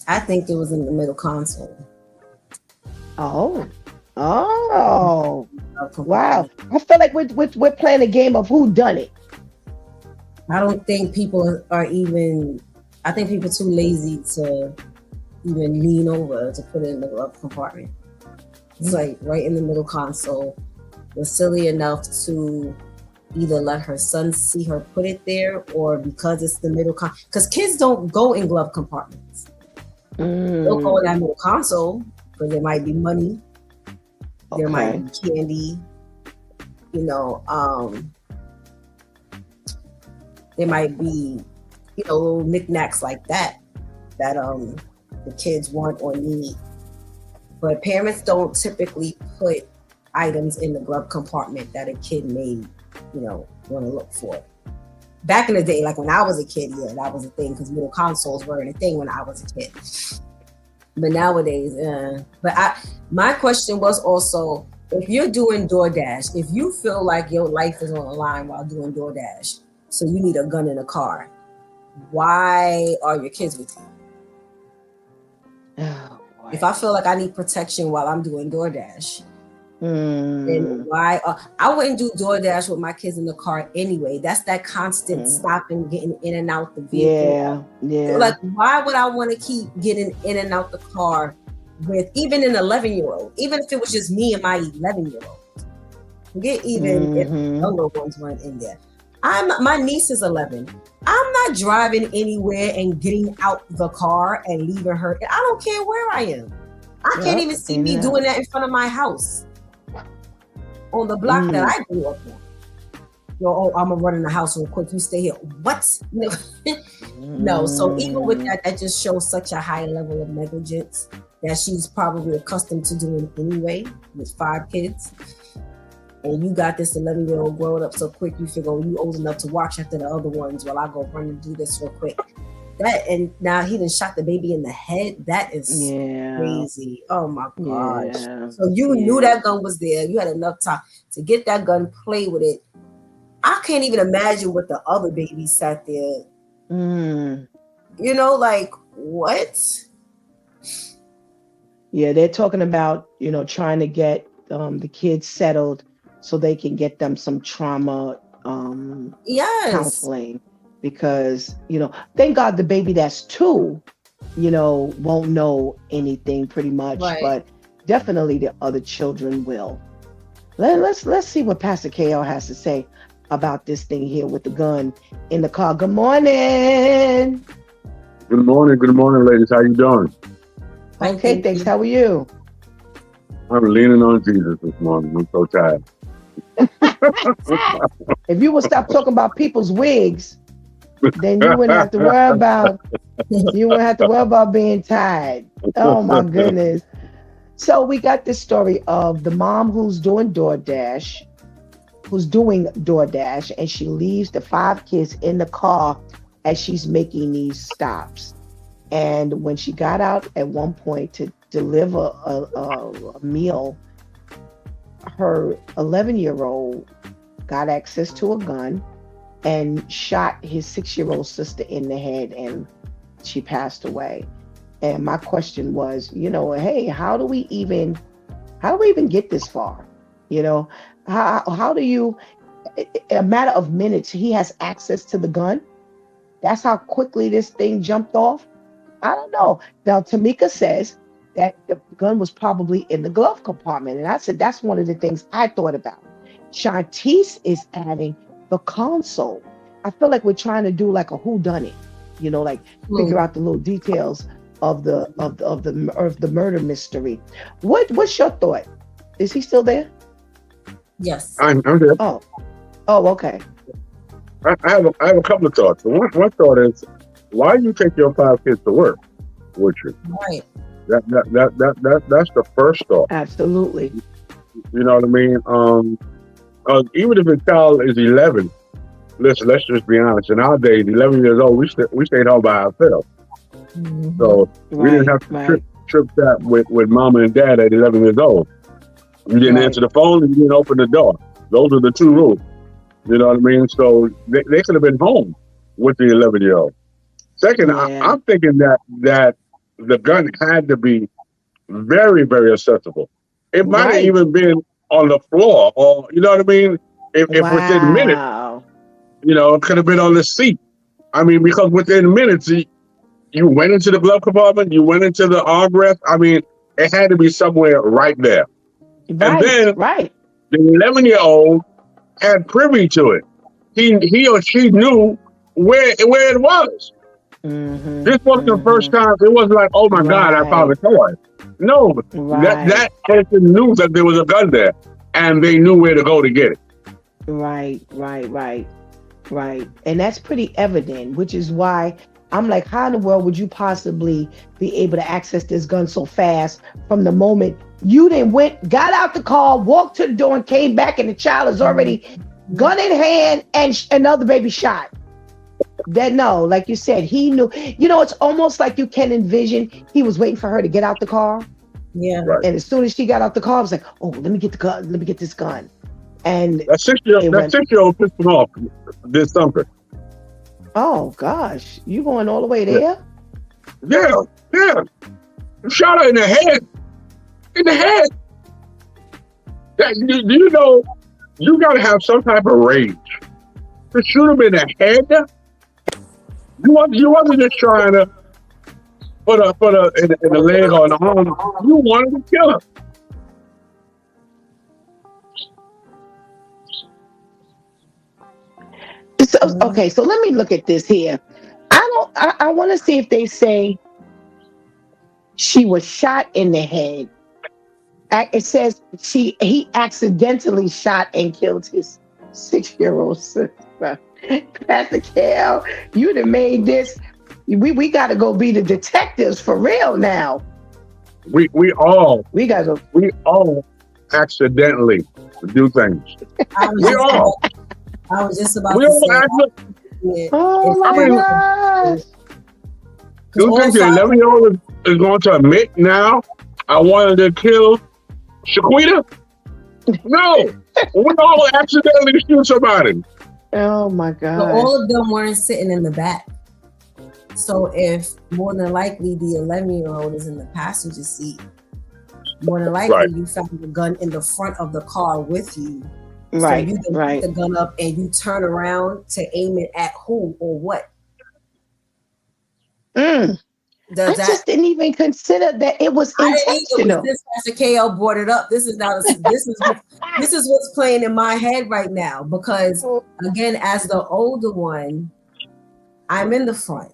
Speaker 4: I think it was in the middle console.
Speaker 2: Oh, wow! I feel like we're playing a game of who done it.
Speaker 4: I don't think people are even. I think people are too lazy to even lean over to put it in the glove compartment. It's like right in the middle console. Was silly enough to either let her son see her put it there, or because it's the middle console. Because kids don't go in glove compartments. They'll go in that middle console because there might be money. There might be candy. There might be, little knickknacks like that the kids want or need. But parents don't typically put items in the glove compartment that a kid may, want to look for. Back in the day, like when I was a kid, yeah, that was a thing because middle consoles weren't a thing when I was a kid. But nowadays, my question was also, if you're doing DoorDash, if you feel like your life is on the line while doing DoorDash, so you need a gun in a car, why are your kids with you?
Speaker 2: Oh, boy.
Speaker 4: If I feel like I need protection while I'm doing DoorDash, then why? I wouldn't do DoorDash with my kids in the car anyway. That's that constant stopping, getting in and out the vehicle.
Speaker 2: Yeah.
Speaker 4: Like, why would I want to keep getting in and out the car with even an 11-year-old? Even if it was just me and my 11-year-old. Forget even if younger ones weren't in there. My niece is 11. I'm not driving anywhere and getting out the car and leaving her. I don't care where I am. I can't even see me doing that in front of my house. On the block that I grew up on. I'm gonna run in the house real quick. You stay here. What? No. So even with that just shows such a high level of negligence that she's probably accustomed to doing anyway with 5 kids. And you got this 11-year-old growing up so quick, you figure, you old enough to watch after the other ones while I go run and do this real quick. And now he done shot the baby in the head. That is crazy. Oh my gosh. Yeah. So you knew that gun was there. You had enough time to get that gun, play with it. I can't even imagine what the other babies sat there. Like, what?
Speaker 2: Yeah, they're talking about, trying to get the kids settled so they can get them some trauma counseling. Because, thank God the baby that's 2, won't know anything pretty much, but definitely the other children will. Let's see what Pastor KL has to say about this thing here with the gun in the car. Good morning.
Speaker 5: Good morning, ladies. How you doing?
Speaker 2: Okay, thanks. How are you?
Speaker 5: I'm leaning on Jesus this morning. I'm so tired.
Speaker 2: If you would stop talking about people's wigs, then you wouldn't have to worry about being tired. Oh my goodness. So we got this story of the mom who's doing DoorDash, and she leaves the 5 kids in the car as she's making these stops. And when she got out at one point to deliver a meal, her 11-year-old got access to a gun and shot his 6-year-old sister in the head, and she passed away. And my question was, hey, how do we even get this far? How do you, in a matter of minutes, he has access to the gun? That's how quickly this thing jumped off. I don't know. Now, Tamika says that the gun was probably in the glove compartment. And I said, that's one of the things I thought about. Shantice is adding the console. I feel like we're trying to do like a whodunit, like figure out the little details of the murder mystery. What's your thought? Is he still there?
Speaker 4: Yes.
Speaker 5: I'm there.
Speaker 2: Oh, okay.
Speaker 5: I have a couple of thoughts. One thought is, why you take your 5 kids to work with you?
Speaker 4: Right.
Speaker 5: That's the first thought.
Speaker 2: Absolutely.
Speaker 5: You know what I mean? Even if a child is 11, listen, let's just be honest. In our days, 11 years old, we stayed home by ourselves.
Speaker 4: Mm-hmm.
Speaker 5: So we didn't have to trip that with mama and dad at 11 years old. You didn't answer the phone and you didn't open the door. Those are the 2 rules. You know what I mean? So they could have been home with the 11-year-old. Second, I'm thinking that the gun had to be very, very accessible. It might have even been on the floor, or you know what I mean? If within minutes, it could have been on the seat. I mean, because within minutes, you went into the glove compartment, you went into the armrest. I mean, it had to be somewhere right there. And then the 11-year-old had privy to it. He or she knew where it was. Mm-hmm, this wasn't the first time. It wasn't like, oh my God, I found a toy. No, that person knew that there was a gun there, and they knew where to go to get it.
Speaker 2: Right. And that's pretty evident, which is why I'm like, how in the world would you possibly be able to access this gun so fast from the moment you then got out the car, walked to the door, and came back, and the child is already gun in hand and another baby shot? Like you said, he knew. It's almost like you can envision he was waiting for her to get out the car.
Speaker 4: Yeah.
Speaker 5: Right.
Speaker 2: And as soon as she got out the car, I was like, oh, let me get the gun. Let me get this gun. And
Speaker 5: that 6-year-old pissed him off. Did something.
Speaker 2: Oh gosh, you going all the way there?
Speaker 5: Yeah. Shot her in the head. Do you know you gotta have some type of rage to shoot him in the head? You wasn't just trying to put a in the leg or in the arm. You wanted to kill him.
Speaker 2: So let me look at this here. I want to see if they say she was shot in the head. It says he accidentally shot and killed his 6-year-old sister. Pastor Cal, you done made this. We got to go be the detectives for real now.
Speaker 5: We all accidentally do things.
Speaker 4: I was just about to say.
Speaker 2: Oh my gosh!
Speaker 5: You think the 11-year-old is going to admit now I wanted to kill Shaquita? No, we all accidentally shoot somebody.
Speaker 2: Oh my God!
Speaker 4: So all of them weren't sitting in the back. So if more than likely the 11-year-old is in the passenger seat, more than likely you found the gun in the front of the car with you.
Speaker 2: Right,
Speaker 4: so you can pick the gun up and you turn around to aim it at who or what.
Speaker 2: Just didn't even consider that it was intentional.
Speaker 4: This Pastor KL brought it up. This is what's playing in my head right now, because again, as the older one, I'm in the front.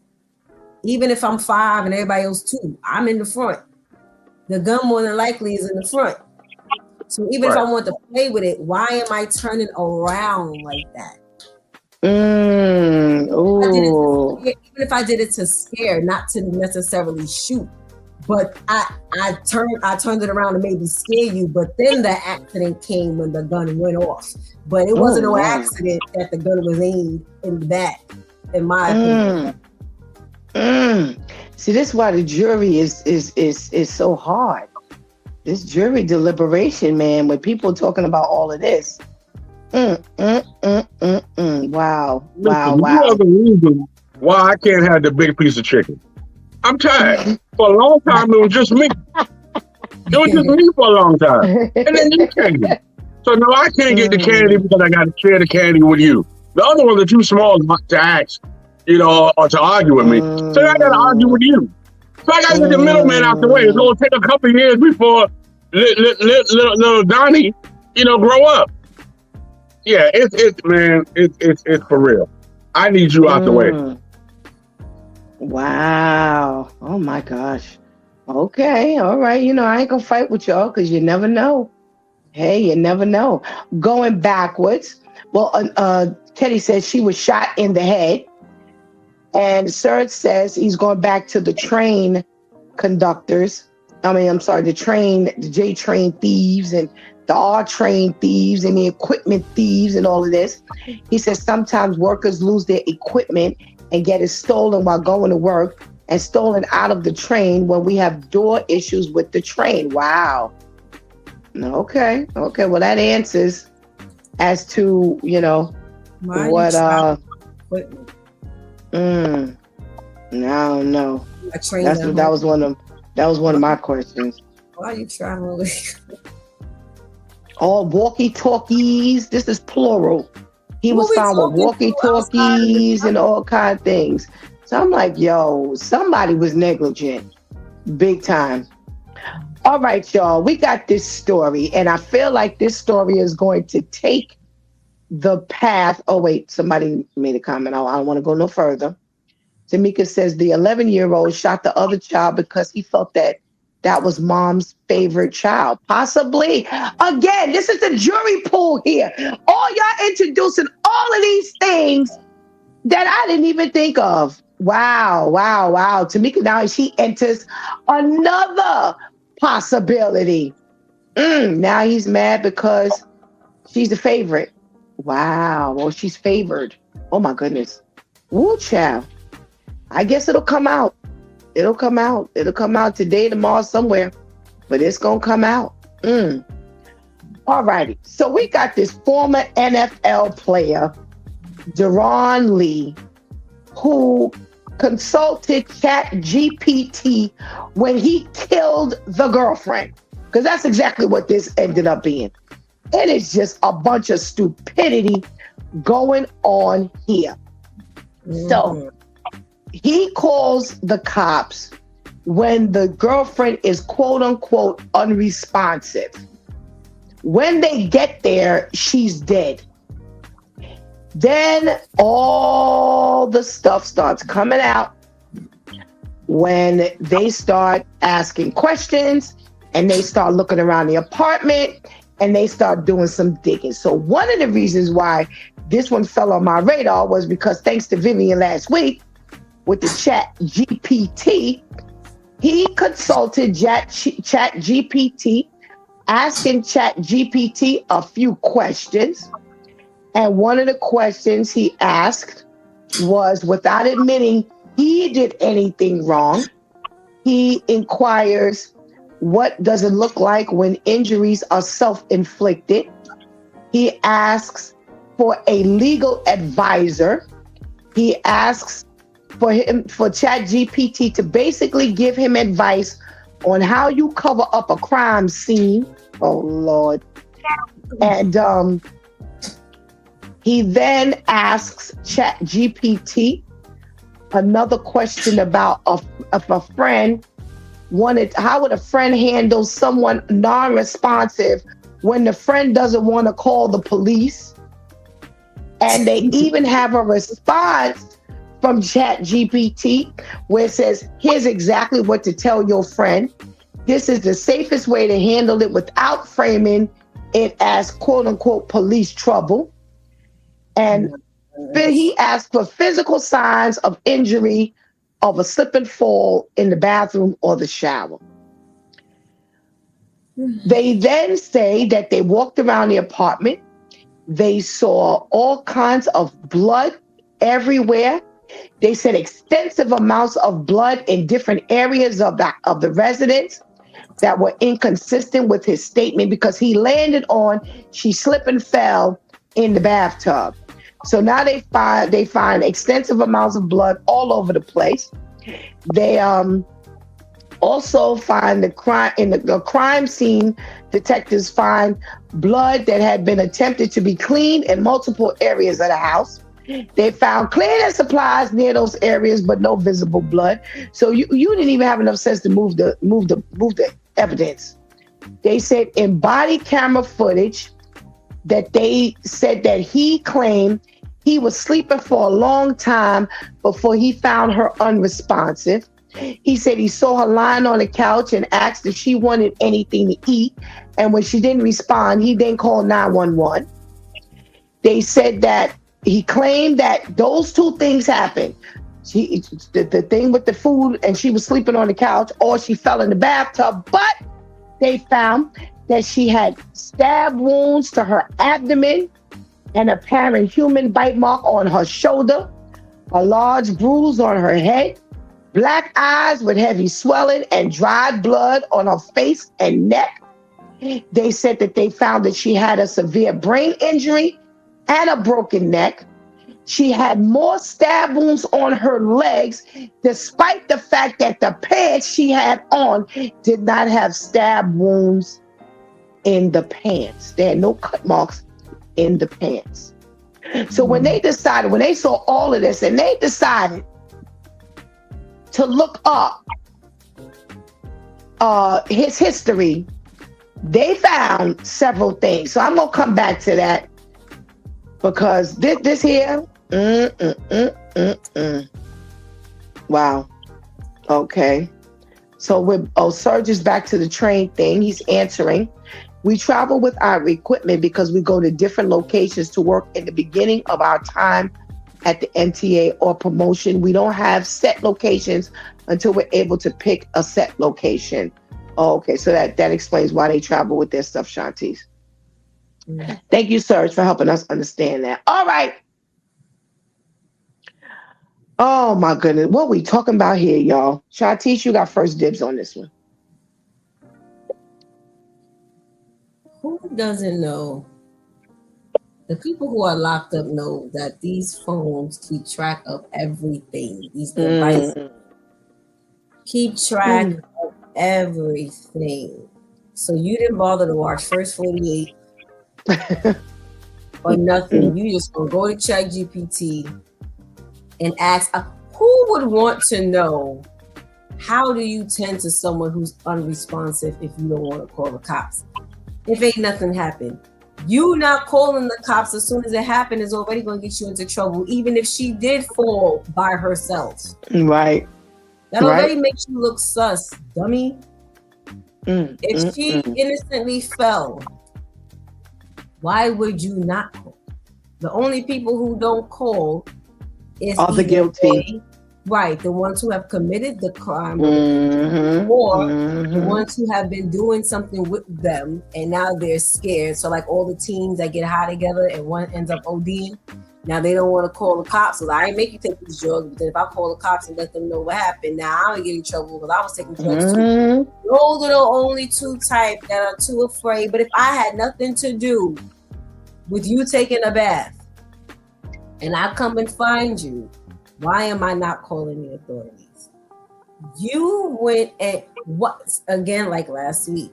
Speaker 4: Even if I'm 5 and everybody else 2, I'm in the front. The gun more than likely is in the front. So even if I want to play with it, why am I turning around like that? Even if I did it to scare, not to necessarily shoot, but I turned it around to maybe scare you. But then the accident came when the gun went off. But it wasn't no accident that the gun was aimed in the back, in my opinion.
Speaker 2: See, this is why the jury is so hard. This jury deliberation, man, when people talking about all of this. Wow.
Speaker 5: Listen, you are the reason why I can't have the big piece of chicken. I'm tired. For a long time, it was just me. It was just me for a long time. And then you came. So now I can't get the candy because I got to share the candy with you. The other ones are too small to ask, or to argue with me. So I got to argue with you. So I got to get the middleman out the way. It's going to take a couple of years before little Donnie, grow up. Yeah, it's for real. I need you out the way.
Speaker 2: Wow. Oh my gosh. Okay. All right. I ain't gonna fight with y'all because you never know. Hey, you never know. Going backwards. Well, Teddy says she was shot in the head. And Serge says he's going back to the train conductors. The J train thieves and the R train thieves and the equipment thieves and all of this. He says sometimes workers lose their equipment and get it stolen while going to work and stolen out of the train when we have door issues with the train. Wow. Okay. Well, that answers as to, what, no. That was one of my questions.
Speaker 4: Why are you traveling?
Speaker 2: All walkie-talkies. This is plural. He was found with walkie-talkies and all kind of things. So I'm like, yo, somebody was negligent. Big time. All right, y'all. We got this story. And I feel like this story is going to take the path. Oh, wait. Somebody made a comment. I don't want to go no further. Tamika says the 11-year-old shot the other child because he felt that was mom's favorite child. Possibly. Again, this is the jury pool here. All y'all introducing all of these things that I didn't even think of. Wow. Tamika, now she enters another possibility. Now he's mad because she's the favorite. Wow. Well, she's favored. Oh, my goodness. Woo, child. I guess it'll come out. It'll come out today, tomorrow, somewhere. But it's going to come out. All righty. So we got this former NFL player, Deron Lee, who consulted ChatGPT when he killed the girlfriend. Because that's exactly what this ended up being. It is just a bunch of stupidity going on here. So he calls the cops when the girlfriend is quote unquote unresponsive. When they get there, she's dead. Then all the stuff starts coming out when they start asking questions and they start looking around the apartment and they start doing some digging. So one of the reasons why this one fell on my radar was because thanks to Vivian last week with the ChatGPT, he consulted ChatGPT, asking ChatGPT a few questions. And one of the questions he asked was, without admitting he did anything wrong, he inquires, what does it look like when injuries are self-inflicted? He asks for a legal advisor. He asks for ChatGPT to basically give him advice on how you cover up a crime scene. Oh, Lord. And he then asks ChatGPT another question about if a friend how would a friend handle someone non-responsive when the friend doesn't want to call the police? And they even have a response from ChatGPT where it says, here's exactly what to tell your friend. This is the safest way to handle it without framing it as quote unquote police trouble. And he asked for physical signs of injury of a slip and fall in the bathroom or the shower. They then say that they walked around the apartment. They saw all kinds of blood everywhere. They said extensive amounts of blood in different areas of the residence that were inconsistent with his statement because he landed on, she slipped and fell in the bathtub. So now they find extensive amounts of blood all over the place. They also find the crime scene. Detectives find blood that had been attempted to be cleaned in multiple areas of the house. They found cleaning supplies near those areas, but no visible blood. So you didn't even have enough sense to move the evidence. They said in body camera footage that they said that he claimed he was sleeping for a long time before he found her unresponsive. He said he saw her lying on the couch and asked if she wanted anything to eat. And when she didn't respond, he then called 911. They said that he claimed that those two things happened. The thing with the food and she was sleeping on the couch, or she fell in the bathtub. But they found that she had stab wounds to her abdomen, an apparent human bite mark on her shoulder, a large bruise on her head, black eyes with heavy swelling and dried blood on her face and neck. They said that they found that she had a severe brain injury and a broken neck. She had more stab wounds on her legs, despite the fact that the pants she had on did not have stab wounds in the pants. There had no cut marks in the pants. So when they saw all of this and they decided to look up his history, they found several things. So I'm going to come back to that because this here, wow. Okay. So Serge is back to the train thing. He's answering. We travel with our equipment because we go to different locations to work in the beginning of our time at the MTA or promotion. We don't have set locations until we're able to pick a set location. Okay, so that explains why they travel with their stuff, Shantice. Mm-hmm. Thank you, Serge, for helping us understand that. All right. Oh, my goodness. What we talking about here, y'all? Shantice, you got first dibs on this one.
Speaker 4: Who doesn't know? The people who are locked up know that these phones keep track of everything. These devices keep track of everything. So you didn't bother to watch First 48 or nothing. You just gonna go to ChatGPT and ask, who would want to know how do you tend to someone who's unresponsive if you don't want to call the cops? If ain't nothing happened. You not calling the cops as soon as it happened is already going to get you into trouble, even if she did fall by herself.
Speaker 2: Right.
Speaker 4: That already makes you look sus, dummy. If she innocently fell, why would you not call? The only people who don't call is
Speaker 2: all the guilty.
Speaker 4: Right, the ones who have committed the crime or the ones who have been doing something with them and now they're scared. So like all the teens that get high together and one ends up ODing, now they don't want to call the cops. So I ain't make you take these drugs, but then if I call the cops and let them know what happened, now I don't get in trouble because I was taking drugs too. Those are the only two types that are too afraid. But if I had nothing to do with you taking a bath and I come and find you, why am I not calling the authorities? You went and what again, like last week?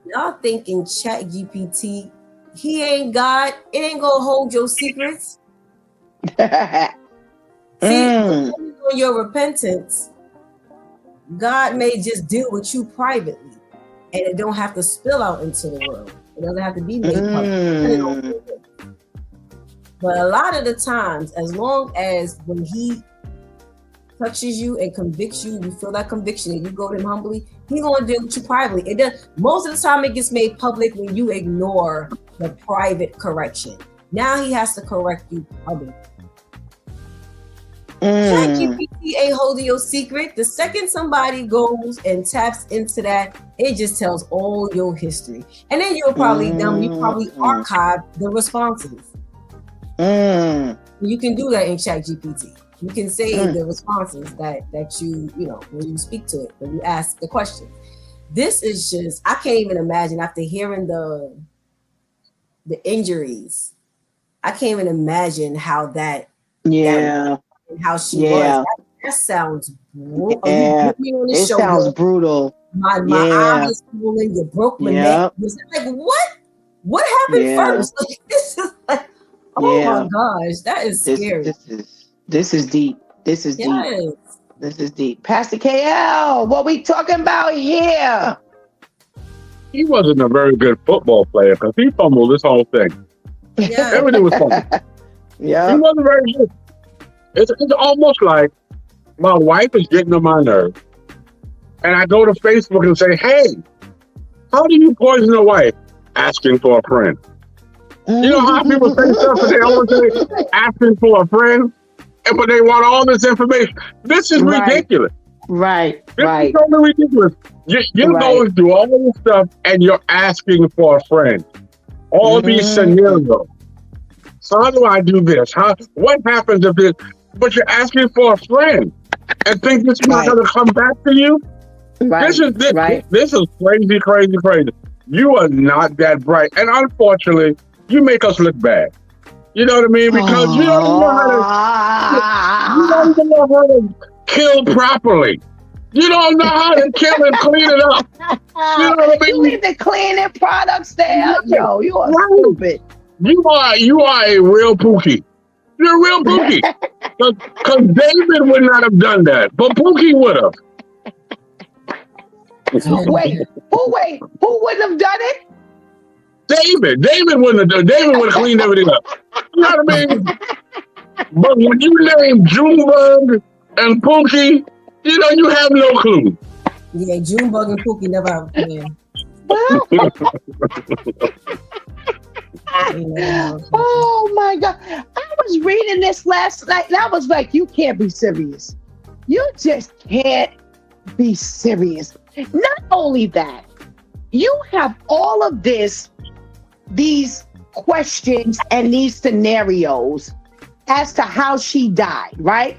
Speaker 4: Y'all thinking ChatGPT, he ain't God, it ain't gonna hold your secrets. See, on your repentance, God may just deal with you privately, and it don't have to spill out into the world. It doesn't have to be made public. But a lot of the times, as long as when he touches you and convicts you, you feel that conviction and you go to him humbly, he's going to deal with you privately. It does. Most of the time it gets made public when you ignore the private correction. Now he has to correct you publicly. ChatGPT ain't holding your secret. The second somebody goes and taps into that, it just tells all your history. And then you're probably you probably archive the responses. You can do that in ChatGPT. You can say the responses that you know, when you speak to it, when you ask the question. This is just, I can't even imagine after hearing the injuries. I can't even imagine how that how she was. That sounds brutal.
Speaker 2: Yeah. It sounds brutal.
Speaker 4: My eye is swollen. You broke my neck. It's like, what happened first? Like, this is like, oh my gosh, that is scary.
Speaker 2: This is deep. This is deep. This is deep. Pastor KL, what we talking about here?
Speaker 5: He wasn't a very good football player because he fumbled this whole thing.
Speaker 4: Yeah.
Speaker 5: Everything was fumbled. He wasn't very good. It's almost like my wife is getting on my nerves, and I go to Facebook and say, "Hey, how do you poison a wife?" Asking for a friend. You know how people say stuff and they always say asking for a friend, but they want all this information. This is ridiculous.
Speaker 2: Right.
Speaker 5: This is totally ridiculous. You're going through all this stuff and you're asking for a friend. All these scenarios. So how do I do this? What happens if this? But you're asking for a friend and think it's not going to come back to you? This is crazy. You are not that bright. And unfortunately, you make us look bad. You know what I mean? Because you don't even know how to kill properly. You don't know how to kill and clean it up. You know what I mean?
Speaker 2: You leave the cleaning products there. Yo, you are stupid.
Speaker 5: You are a real Pookie. You're a real Pookie. Because David would not have done that, but Pookie would have.
Speaker 2: Wait, who wouldn't have done it?
Speaker 5: David wouldn't have done it. David would have cleaned everything up. You know what I mean? But when you name Junebug and Pookie, you know, you have no clue.
Speaker 4: Yeah, Junebug and Pookie never have a plan.
Speaker 2: Oh my God. I was reading this last night and I was like, you can't be serious. You just can't be serious. Not only that, you have all of these questions and these scenarios as to how she died, right?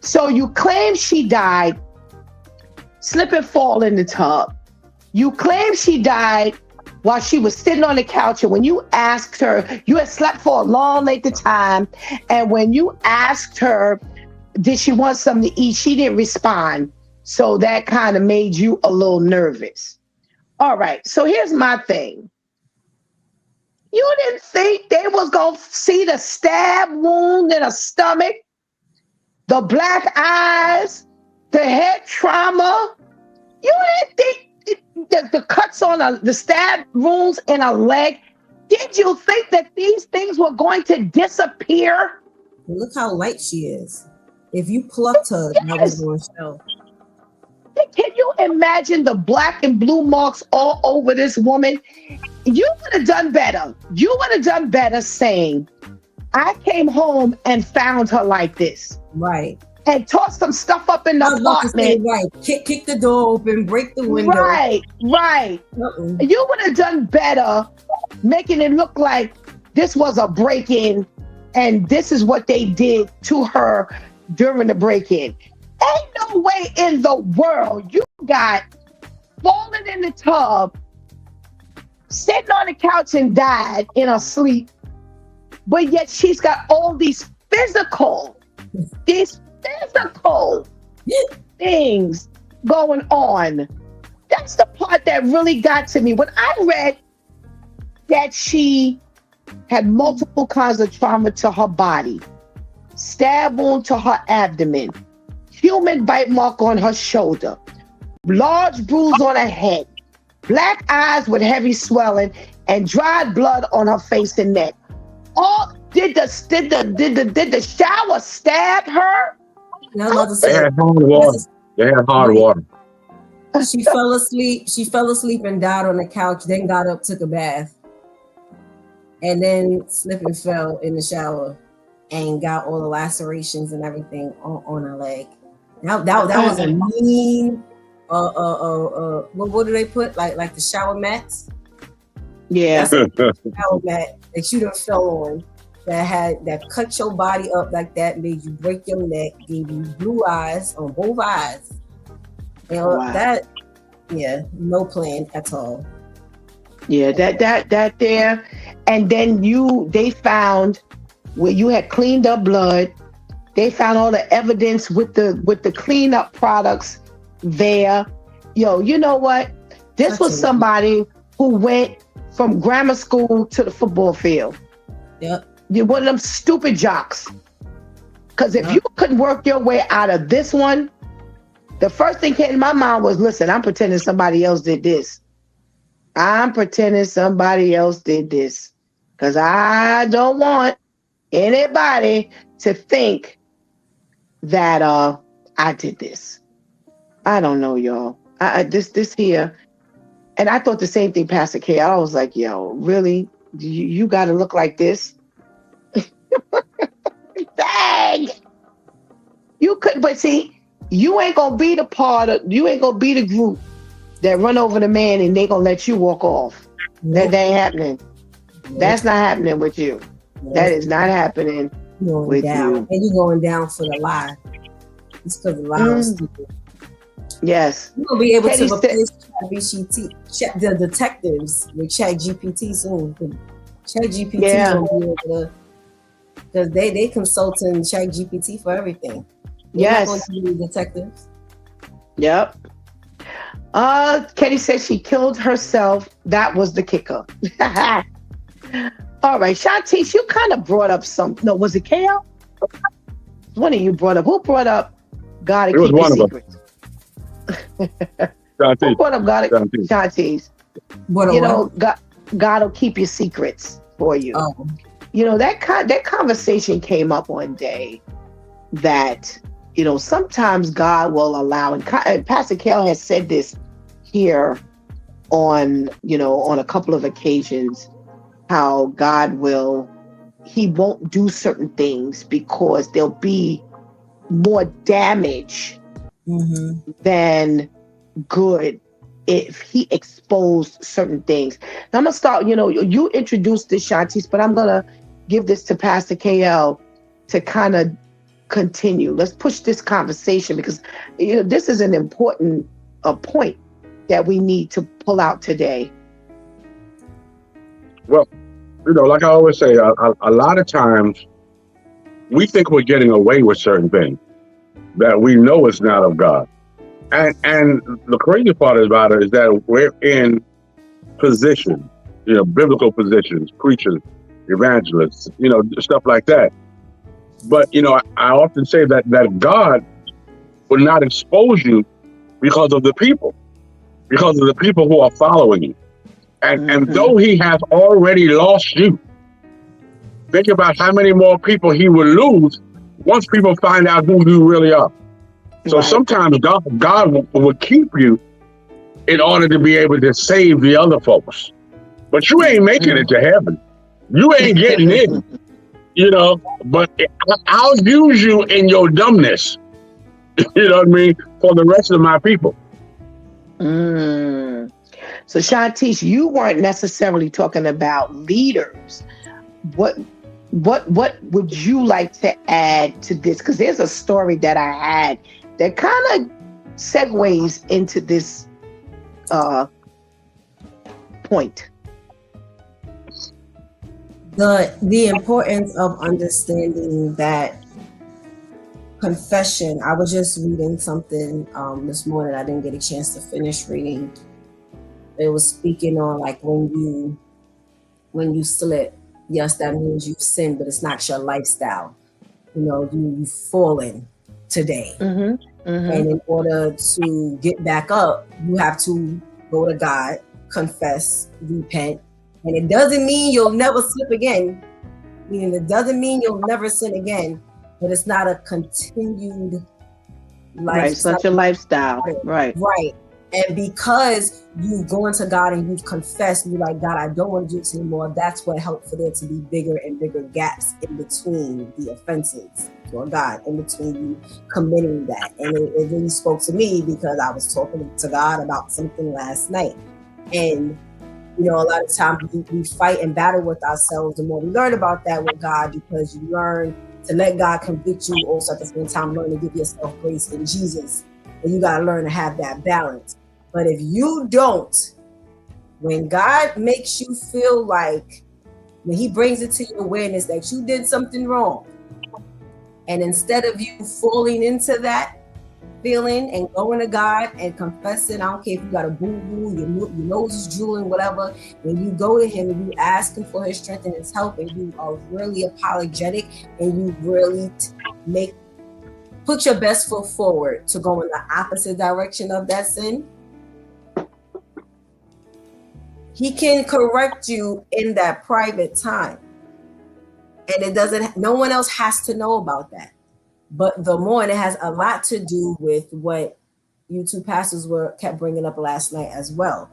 Speaker 2: So you claim she died, slip and fall in the tub. You claim she died while she was sitting on the couch, and when you asked her, you had slept for a long length of time, and when you asked her, did she want something to eat, she didn't respond. So that kind of made you a little nervous. All right, so here's my thing. You didn't think they was going to see the stab wound in her stomach, the black eyes, the head trauma? You didn't think the cuts on the stab wounds in her leg? Did you think that these things were going to disappear?
Speaker 4: Look how light she is. If you plucked her, that was going to show.
Speaker 2: Can you imagine the black and blue marks all over this woman? You would have done better. You would have done better saying, I came home and found her like this.
Speaker 4: Right.
Speaker 2: And tossed some stuff up in the apartment.
Speaker 4: Right. Kick the door open, break the window.
Speaker 2: Right. You would have done better making it look like this was a break-in and this is what they did to her during the break-in. Ain't no way in the world you got fallen in the tub, sitting on the couch and died in her sleep, but yet she's got all these physical things going on. That's the part that really got to me. When I read that she had multiple kinds of trauma to her body, stab wound to her abdomen, human bite mark on her shoulder, large bruise on her head, black eyes with heavy swelling, and dried blood on her face and neck. All did the shower stab her?
Speaker 4: No,
Speaker 5: they had hard water.
Speaker 4: She fell asleep. She fell asleep and died on the couch. Then got up, took a bath, and then slipped and fell in the shower, and got all the lacerations and everything on her leg. That was a mean. What do they put? Like the shower mats?
Speaker 2: Yeah.
Speaker 4: That's a shower mat that you done fell on. that cut your body up like that, made you break your neck, gave you blue eyes on both eyes. You know, that, yeah, no plan at all.
Speaker 2: Yeah, that there. And then they found where you had cleaned up blood. They found all the evidence with the cleanup products there. Yo, you know what? This was somebody who went from grammar school to the football field.
Speaker 4: Yep.
Speaker 2: You're one of them stupid jocks. Because if you couldn't work your way out of this one, the first thing came to my mind was, listen, I'm pretending somebody else did this. I'm pretending somebody else did this. Because I don't want anybody to think that I did this. I don't know, y'all. This here. And I thought the same thing, Pastor K. I was like, yo, really? You got to look like this? Dang! You could, but see, you ain't gonna be the group that run over the man and they gonna let you walk off. That ain't happening. That's not happening with you. That is not happening with you.
Speaker 4: And you're going down for the lie. It's because the lie was stupid.
Speaker 2: Yes.
Speaker 4: You're gonna be able to replace the detectives with ChatGPT soon. ChatGPT is gonna be able to, because they consulting ChatGPT for everything. They're not going to be detectives.
Speaker 2: Yep. Kenny said she killed herself. That was the kicker. All right, Shantice, you kind of brought up no, was it KL? One of you brought up. Who brought up gotta keep your secrets? Who brought up Shantice? You know, God will keep your secrets for you.
Speaker 4: Oh.
Speaker 2: You know, that conversation came up one day that, you know, sometimes God will allow, and Pastor Kel has said this here on a couple of occasions, how God he won't do certain things because there'll be more damage than good if he exposed certain things. Now I'm gonna start, you introduced this, Shantice, but I'm gonna give this to Pastor KL to kind of continue. Let's push this conversation because this is an important point that we need to pull out today.
Speaker 5: Well, like I always say, a lot of times we think we're getting away with certain things that we know is not of God. And the crazy part about it is that we're in positions, biblical positions, preachers, evangelists, stuff like that. But, I often say that God will not expose you because of the people who are following you. And though he has already lost you, think about how many more people he will lose once people find out who you really are. So sometimes God will keep you in order to be able to save the other folks. But you ain't making it to heaven. You ain't getting in, but I'll use you in your dumbness, you know what I mean, for the rest of my people.
Speaker 2: So Shantice, you weren't necessarily talking about leaders. What would you like to add to this? Because there's a story that I had that kind of segues into this point.
Speaker 4: The importance of understanding that confession. I was just reading something this morning. I didn't get a chance to finish reading. It was speaking on like when you slip, yes, that means you've sinned, but it's not your lifestyle. You've fallen today. And in order to get back up, you have to go to God, confess, repent. And it doesn't mean you'll never slip again. It doesn't mean you'll never sin again, but it's not a continued lifestyle.
Speaker 2: Right, such a lifestyle. Right.
Speaker 4: And because you've gone to God and you've confessed, you're like, God, I don't want to do this anymore. That's what helped for there to be bigger and bigger gaps in between the offenses for God, in between you committing that. And it really spoke to me because I was talking to God about something last night. And You know, a lot of times we fight and battle with ourselves. The more we learn about that with God, because you learn to let God convict you, also at the same time learn to give yourself grace in Jesus. And you got to learn to have that balance. But if you don't, when God makes you feel like, when he brings it to your awareness that you did something wrong, and instead of you falling into that feeling and going to God and confessing, I don't care if you got a boo-boo, your nose is drooling, whatever, when you go to him and you ask him for his strength and his help, and you are really apologetic and you really put your best foot forward to go in the opposite direction of that sin, he can correct you in that private time. And no one else has to know about that. But the more, and it has a lot to do with what you two pastors kept bringing up last night as well.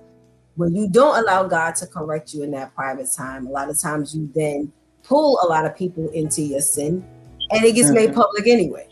Speaker 4: When you don't allow God to correct you in that private time, a lot of times you then pull a lot of people into your sin, and it gets made public anyway.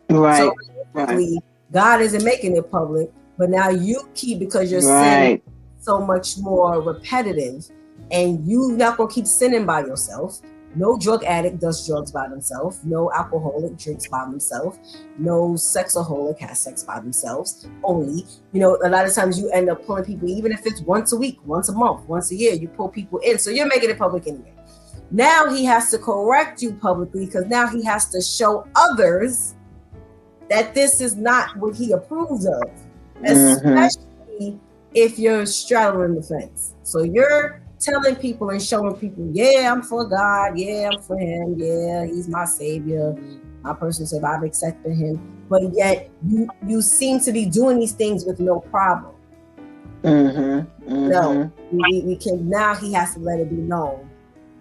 Speaker 2: Right.
Speaker 4: So basically, God isn't making it public, but now you keep, because your sin is so much more repetitive, and you're not gonna keep sinning by yourself. No drug addict does drugs by themselves. No alcoholic drinks by themselves. No sexaholic has sex by themselves only. You know, a lot of times you end up pulling people, even if it's once a week, once a month, once a year, you pull people in. So you're making it public anyway. Now he has to correct you publicly, because now he has to show others that this is not what he approves of, especially if you're straddling the fence. So you're telling people and showing people, yeah, I'm for God, yeah, I'm for him, yeah, he's my savior, my personal savior, I've accepted him, but yet you seem to be doing these things with no problem. No, we can, now he has to let it be known,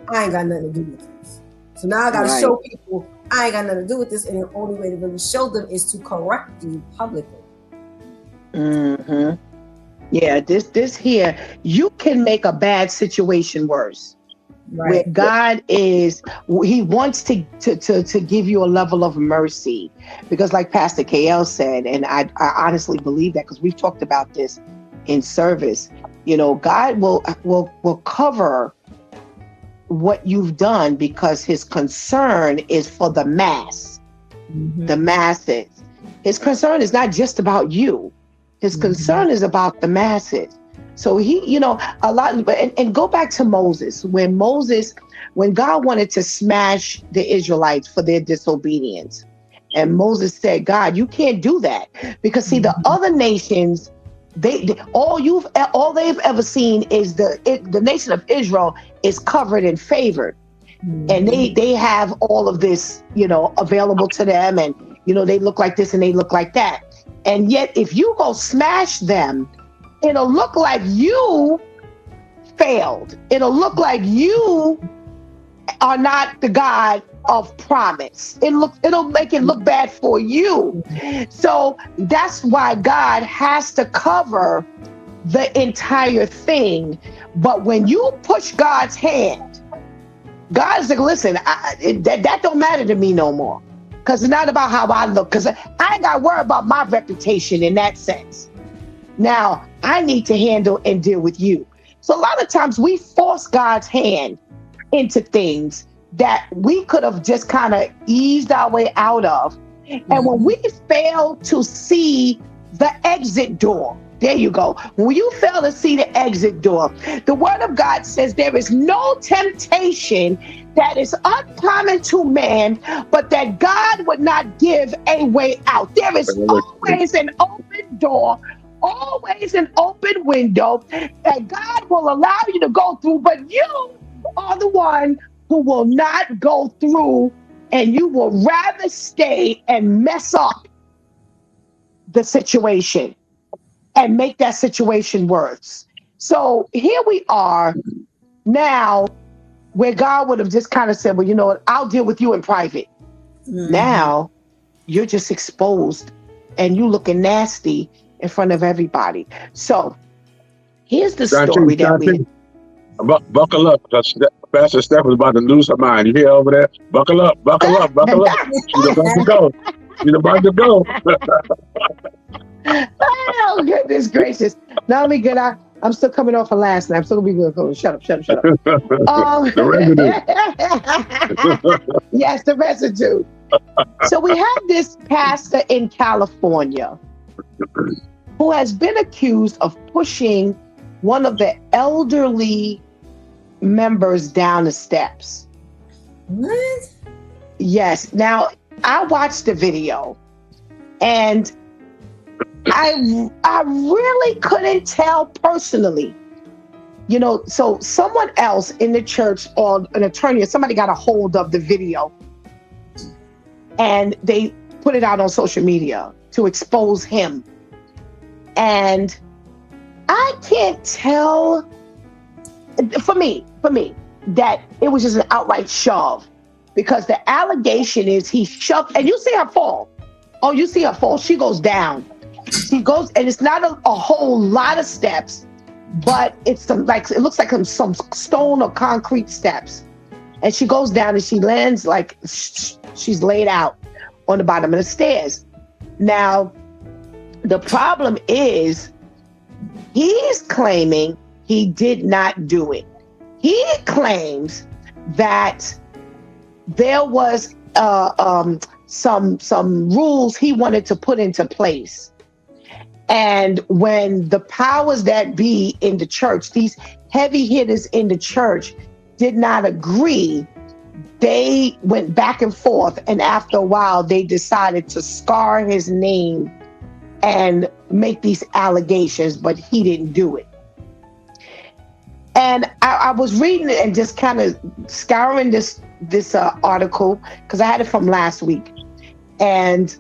Speaker 4: I ain't got nothing to do with this. So now I got to show people I ain't got nothing to do with this, and the only way to really show them is to correct you publicly.
Speaker 2: Yeah, this here, you can make a bad situation worse. Right. Where God is, he wants to give you a level of mercy, because like Pastor KL said, and I honestly believe that, because we've talked about this in service, you know, God will cover what you've done, because his concern is for the mass, the masses. His concern is not just about you. His concern is about the masses. So he, you know, a lot, and go back to Moses, when God wanted to smash the Israelites for their disobedience. And Moses said, God, you can't do that, because see, the other nations, all they've ever seen is the nation of Israel is covered and favored. And they have all of this, you know, available to them. And, you know, they look like this and they look like that. And yet, if you go smash them, it'll look like you failed. It'll look like you are not the God of promise. It'll make it look bad for you. So that's why God has to cover the entire thing. But when you push God's hand, God's like, listen, that don't matter to me no more. Because it's not about how I look, because I ain't got to worry about my reputation in that sense. Now, I need to handle and deal with you. So a lot of times we force God's hand into things that we could have just kind of eased our way out of. And when we fail to see the exit door, there you go. When you fail to see the exit door, the word of God says there is no temptation that is uncommon to man, but that God would not give a way out. There is always an open door, always an open window that God will allow you to go through, but you are the one who will not go through, and you will rather stay and mess up the situation and make that situation worse. So here we are now, where God would have just kind of said, well, you know what, I'll deal with you in private. Now you're just exposed and you looking nasty in front of everybody. So here's the story
Speaker 5: buckle up, because Pastor Steph is about to lose her mind. You hear over there? Buckle up, buckle up, buckle up. She's about to go. She's about to go.
Speaker 2: Oh, goodness gracious. Now let me get out. I'm still coming off of last night. I'm still gonna be good. Shut up, shut up, shut up.
Speaker 5: The residue.
Speaker 2: Yes, the residue. So we have this pastor in California who has been accused of pushing one of the elderly members down the steps.
Speaker 4: What?
Speaker 2: Yes. Now, I watched the video and I really couldn't tell personally. You know, so someone else in the church or an attorney or somebody got a hold of the video and they put it out on social media to expose him. And I can't tell, for me, that it was just an outright shove, because the allegation is he shoved, and you see her fall. Oh, you see her fall. She goes down. She goes, and it's not a whole lot of steps, but it's some, like, it looks like some stone or concrete steps. And she goes down and she lands like she's laid out on the bottom of the stairs. Now, the problem is he's claiming he did not do it. He claims that there was some rules he wanted to put into place. And when the powers that be in the church, these heavy hitters in the church, did not agree, they went back and forth. And after a while, they decided to scar his name and make these allegations, but he didn't do it. And I was reading it and just kind of scouring this article, because I had it from last week. And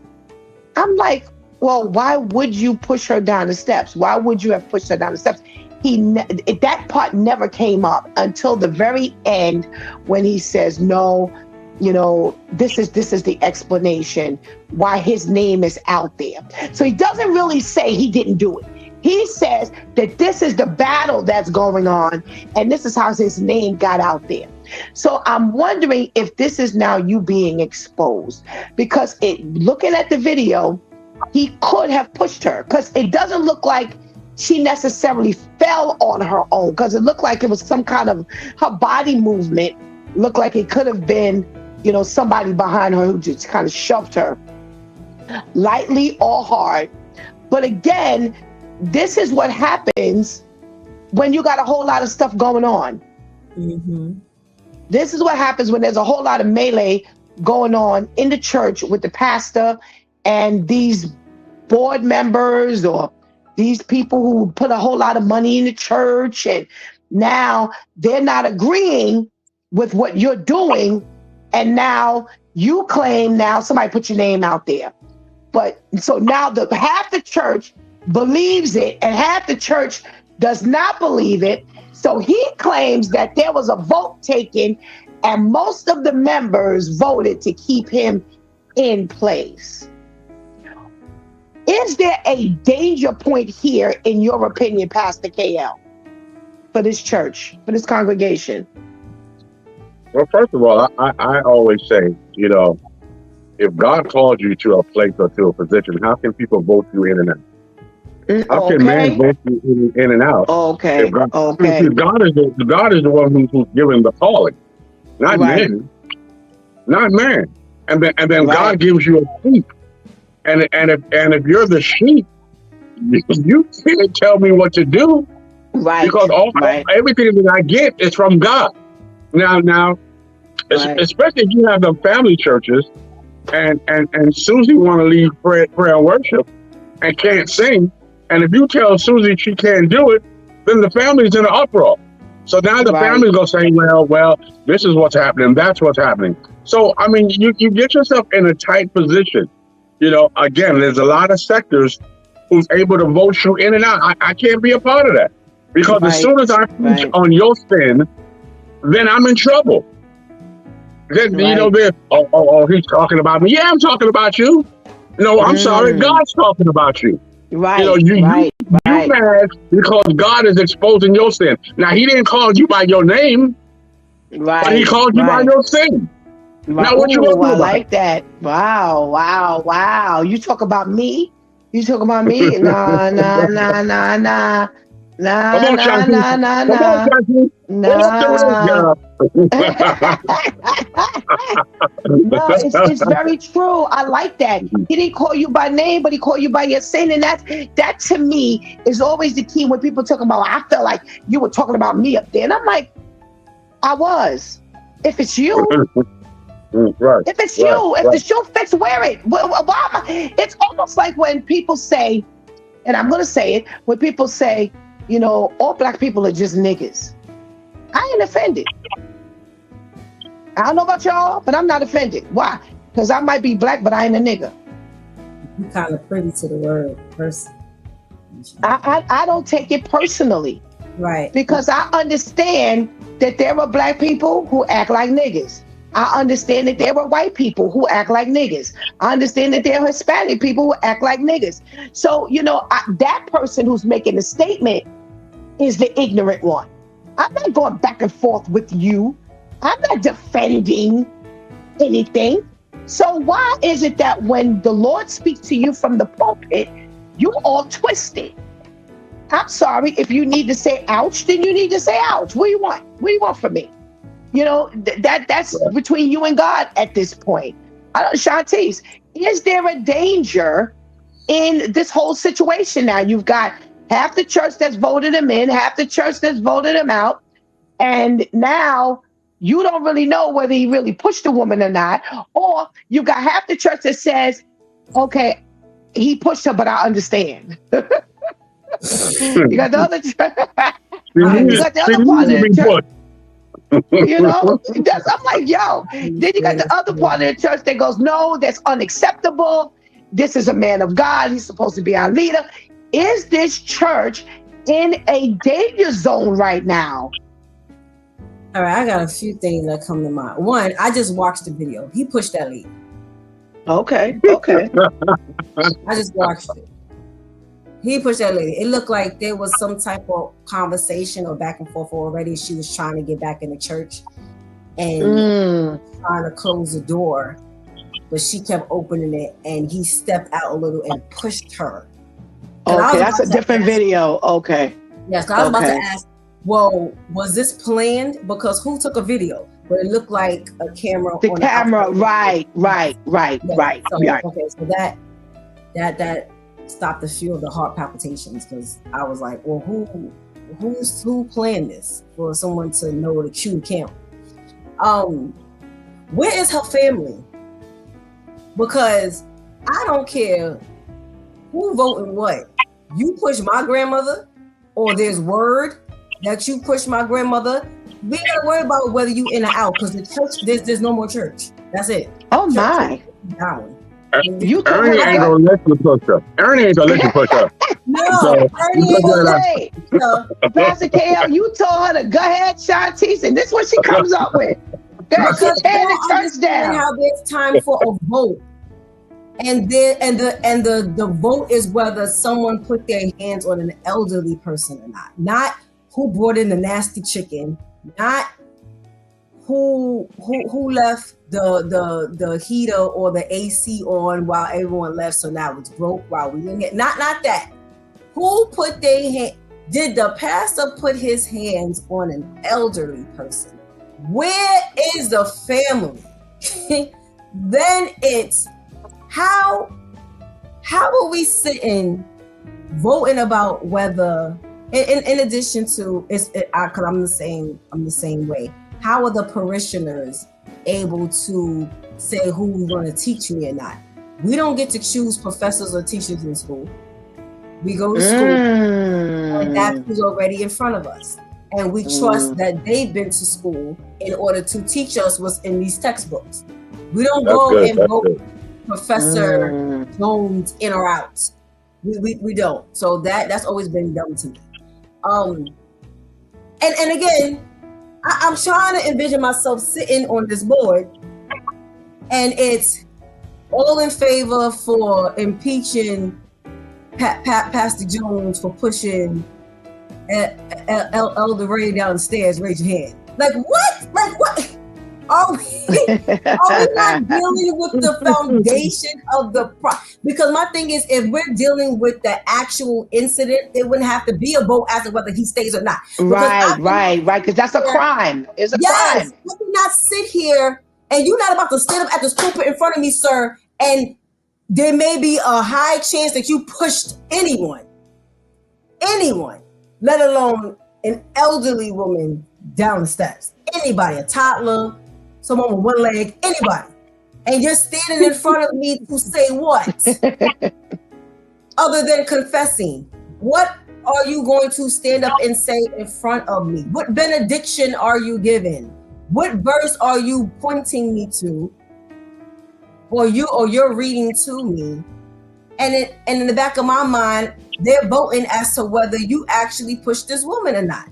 Speaker 2: I'm like, well, why would you push her down the steps? Why would you have pushed her down the steps? That part never came up until the very end, when he says, no, you know, this is the explanation why his name is out there. So he doesn't really say he didn't do it. He says that this is the battle that's going on, and this is how his name got out there. So I'm wondering if this is now you being exposed, because looking at the video, he could have pushed her, because it doesn't look like she necessarily fell on her own, because it looked like it was some kind of, her body movement looked like it could have been, you know, somebody behind her who just kind of shoved her lightly or hard. But again, this is what happens when you got a whole lot of stuff going on.
Speaker 4: Mm-hmm.
Speaker 2: This is what happens when there's a whole lot of melee going on in the church with the pastor and these board members or these people who put a whole lot of money in the church, and now they're not agreeing with what you're doing. And now you claim now somebody put your name out there. But so now half the church believes it and half the church does not believe it. So he claims that there was a vote taken and most of the members voted to keep him in place. Is there a danger point here, in your opinion, Pastor KL, for this church, for this congregation?
Speaker 5: Well, first of all, I always say, you know, if God called you to a place or to a position, how can people vote you in and out? How can man vote you in and out?
Speaker 2: Okay.
Speaker 5: God is the one who's given the calling, not man. Not man. And then God gives you a sheep. And if you're the sheep, you can't tell me what to do.
Speaker 2: Right.
Speaker 5: Because everything that I get is from God. Now, especially if you have the family churches, and Susie want to lead prayer and worship and can't sing, and if you tell Susie she can't do it, then the family's in an uproar. So now the family's gonna say, well, this is what's happening, that's what's happening. So I mean, you get yourself in a tight position. You know, again, there's a lot of sectors who's able to vote you in and out. I can't be a part of that, because as soon as I preach on your sin, then I'm in trouble. Then you know, he's talking about me. Yeah, I'm talking about you. No, I'm sorry, God's talking about you.
Speaker 2: Right.
Speaker 5: You know, you mad because God is exposing your sin. Now, he didn't call you by your name, but he called you by your sin. Now, what you gonna do about
Speaker 2: that? Wow. You talk about me? You talking about me? Nah, nah, nah, nah, nah.
Speaker 5: Come
Speaker 2: Nah,
Speaker 5: on,
Speaker 2: nah,
Speaker 5: Shanti.
Speaker 2: nah, nah,
Speaker 5: Come on,
Speaker 2: nah.
Speaker 5: Shanti. Off
Speaker 2: Nah.
Speaker 5: the
Speaker 2: No, it's
Speaker 5: ring,
Speaker 2: very true. I like that. He didn't call you by name, but he called you by your sin. And that to me is always the key when people talk about, I felt like you were talking about me up there. And I'm like, I was. If it's you,
Speaker 5: Right,
Speaker 2: if it's
Speaker 5: right,
Speaker 2: you, if the
Speaker 5: right.
Speaker 2: shoe fits, wear it. Why am it's almost like when people say, and I'm going to say it, when people say, all black people are just niggas. I ain't offended. I don't know about y'all, but I'm not offended. Why? Because I might be black, but I ain't a nigga.
Speaker 4: You kind of privy to the word person.
Speaker 2: I don't take it personally.
Speaker 4: Right.
Speaker 2: Because I understand that there are black people who act like niggas. I understand that there are white people who act like niggas. I understand that there are Hispanic people who act like niggas. So, that person who's making the statement is the ignorant one. I'm not going back and forth with you. I'm not defending anything. So why is it that when the Lord speaks to you from the pulpit, you all twisted? I'm sorry, if you need to say ouch, then you need to say ouch. What do you want? What do you want from me? That's between you and God at this point. Shantice, is there a danger in this whole situation now? You've got half the church that's voted him in, half the church that's voted him out. And now you don't really know whether he really pushed the woman or not. Or you got half the church that says, okay, he pushed her, but I understand. You got the other church. You got the
Speaker 5: She
Speaker 2: other part
Speaker 5: needed
Speaker 2: of
Speaker 5: to
Speaker 2: the
Speaker 5: be
Speaker 2: church.
Speaker 5: pushed.
Speaker 2: I'm like, yo, then you got the other part of the church that goes, no, that's unacceptable. This is a man of God. He's supposed to be our leader. Is this church in a danger zone right now?
Speaker 4: All right, I got a few things that come to mind. One, I just watched the video. He pushed that lady.
Speaker 2: Okay.
Speaker 4: I just watched it. He pushed that lady. It looked like there was some type of conversation or back and forth already. She was trying to get back in the church and trying to close the door, but she kept opening it, and he stepped out a little and pushed her.
Speaker 2: Okay, that's a different video. Okay.
Speaker 4: Yes, I was about to ask, well, was this planned? Because who took a video? But it looked like a camera.
Speaker 2: The camera, right.
Speaker 4: So, okay, so that stopped a few of the heart palpitations, because I was like, well, who planned this for someone to know to cue the camera? Where is her family? Because I don't care who voting what. You push my grandmother, or there's word that you push my grandmother. We gotta worry about whether you in or out, because the church, there's no more church. That's it.
Speaker 2: Oh
Speaker 4: church
Speaker 2: my!
Speaker 5: Ernie ain't gonna let you push her. Ernie ain't gonna let you push her.
Speaker 4: No, Ernie ain't gonna
Speaker 2: let you. Pastor KL, you told her to go ahead, Shantice, and this is what she comes up with. Because tear the church down.
Speaker 4: How there's time for a vote, and the vote is whether someone put their hands on an elderly person or not. Not who brought in the nasty chicken. Not who left the heater or the AC on while everyone left, so now it's broke while we didn't get. Not that. Who put their hand? Did the pastor put his hands on an elderly person? Where is the family? Then it's how are we sitting voting about whether, in addition to because I'm the same way. How are the parishioners able to say who's going to teach me or not? We don't get to choose professors or teachers in school. We go to school, and that's who's already in front of us. And we trust that they've been to school in order to teach us what's in these textbooks. We don't vote Professor Jones in or out. We don't. So that's always been dumb to me. And again, I'm trying to envision myself sitting on this board, and it's all in favor for impeaching Pastor Jones for pushing Elder Ray down the stairs. Raise your hand. Like what? Are we not dealing with the foundation of the because my thing is, if we're dealing with the actual incident, it wouldn't have to be a vote as to whether he stays or not.
Speaker 2: Right. Because that's a crime. It's a crime.
Speaker 4: I cannot sit here and you're not about to stand up at this pulpit in front of me, sir, and there may be a high chance that you pushed anyone, let alone an elderly woman down the steps. Anybody, a toddler, someone with one leg, anybody. And you're standing in front of me to say what? Other than confessing. What are you going to stand up and say in front of me? What benediction are you giving? What verse are you pointing me to? Or you're reading to me? And in the back of my mind, they're voting as to whether you actually push this woman or not.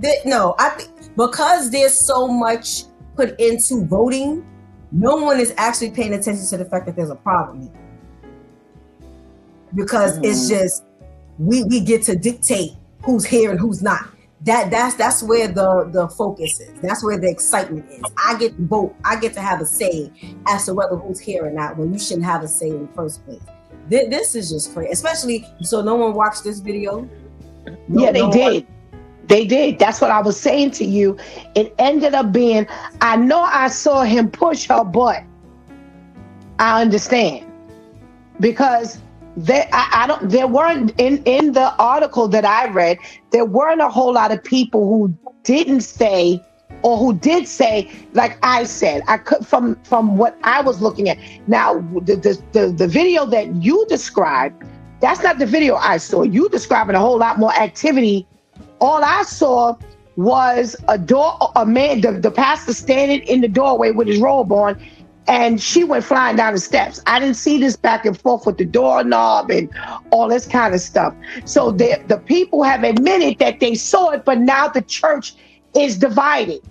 Speaker 4: I think because there's so much put into voting, no one is actually paying attention to the fact that there's a problem here. Because it's just we get to dictate who's here and who's not. That's where the focus is. That's where the excitement is. I get to vote. I get to have a say as to whether who's here or not, when you shouldn't have a say in the first place. This is just crazy. Especially, so no one watched this video?
Speaker 2: They did. They did. That's what I was saying to you. It ended up being, I know I saw him push her butt. I understand. Because there weren't in the article that I read, there weren't a whole lot of people who didn't say, or who did say, like I said. I could from what I was looking at. Now the video that you described, that's not the video I saw. You describing a whole lot more activity. All I saw was a man, the pastor standing in the doorway with his robe on, and she went flying down the steps. I didn't see this back and forth with the doorknob and all this kind of stuff. So the people have admitted that they saw it, but now the church is divided.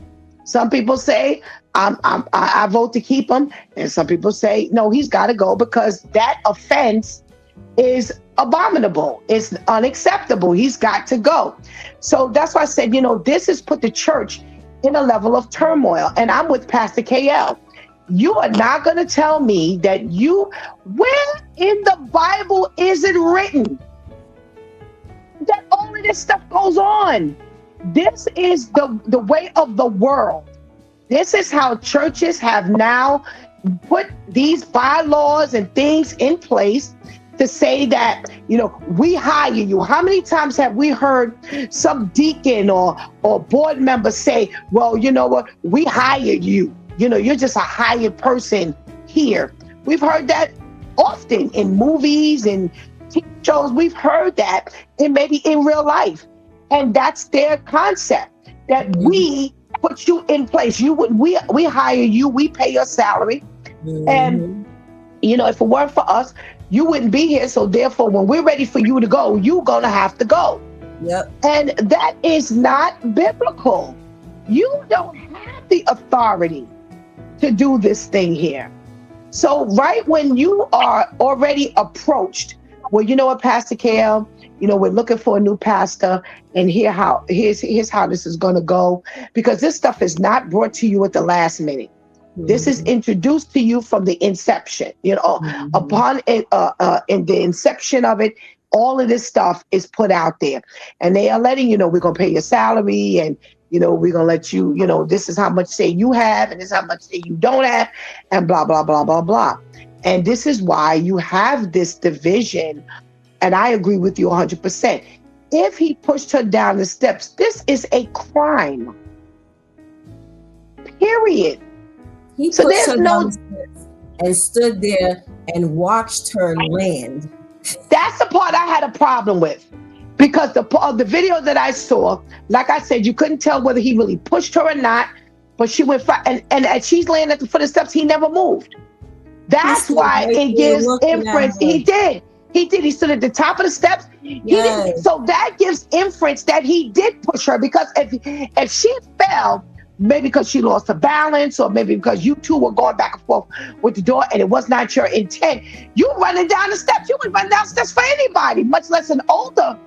Speaker 2: Some people say, I vote to keep him, and some people say, no, he's got to go because that offense is abominable. It's unacceptable. He's got to go. So that's why I said, this has put the church in a level of turmoil. And I'm with Pastor KL. You are not going to tell me that where in the Bible is it written that all of this stuff goes on? This is the way of the world. This is how churches have now put these bylaws and things in place to say that, we hire you. How many times have we heard some deacon or board member say, well, you know what, we hired you. You're just a hired person here. We've heard that often in movies and TV shows. We've heard that, and maybe in real life. And that's their concept, that we put you in place. We hire you, we pay your salary. And, if it weren't for us, you wouldn't be here. So therefore, when we're ready for you to go, you're going to have to go.
Speaker 4: Yep.
Speaker 2: And that is not biblical. You don't have the authority to do this thing here. So right when you are already approached, well, you know what, Pastor KL, we're looking for a new pastor, and here's how this is going to go, because this stuff is not brought to you at the last minute. This is introduced to you from the inception. Upon in the inception of it, all of this stuff is put out there, and they are letting we're going to pay your salary, and we're going to let you, this is how much say you have, and this is how much say you don't have, and blah, blah, blah, blah, blah. And this is why you have this division. And I agree with you 100%. If he pushed her down the steps, this is a crime. Period.
Speaker 4: He pushed her down the steps and stood there and watched her land.
Speaker 2: That's the part I had a problem with. Because the video that I saw, like I said, you couldn't tell whether he really pushed her or not, but she went, and as she's laying at the foot of the steps, he never moved. That's why it gives inference. He did. He stood at the top of the steps.
Speaker 4: Yes.
Speaker 2: So that gives inference that he did push her, because if she fell, maybe because she lost her balance, or maybe because you two were going back and forth with the door and it was not your intent, you running down the steps. You wouldn't run down the steps for anybody, much less an older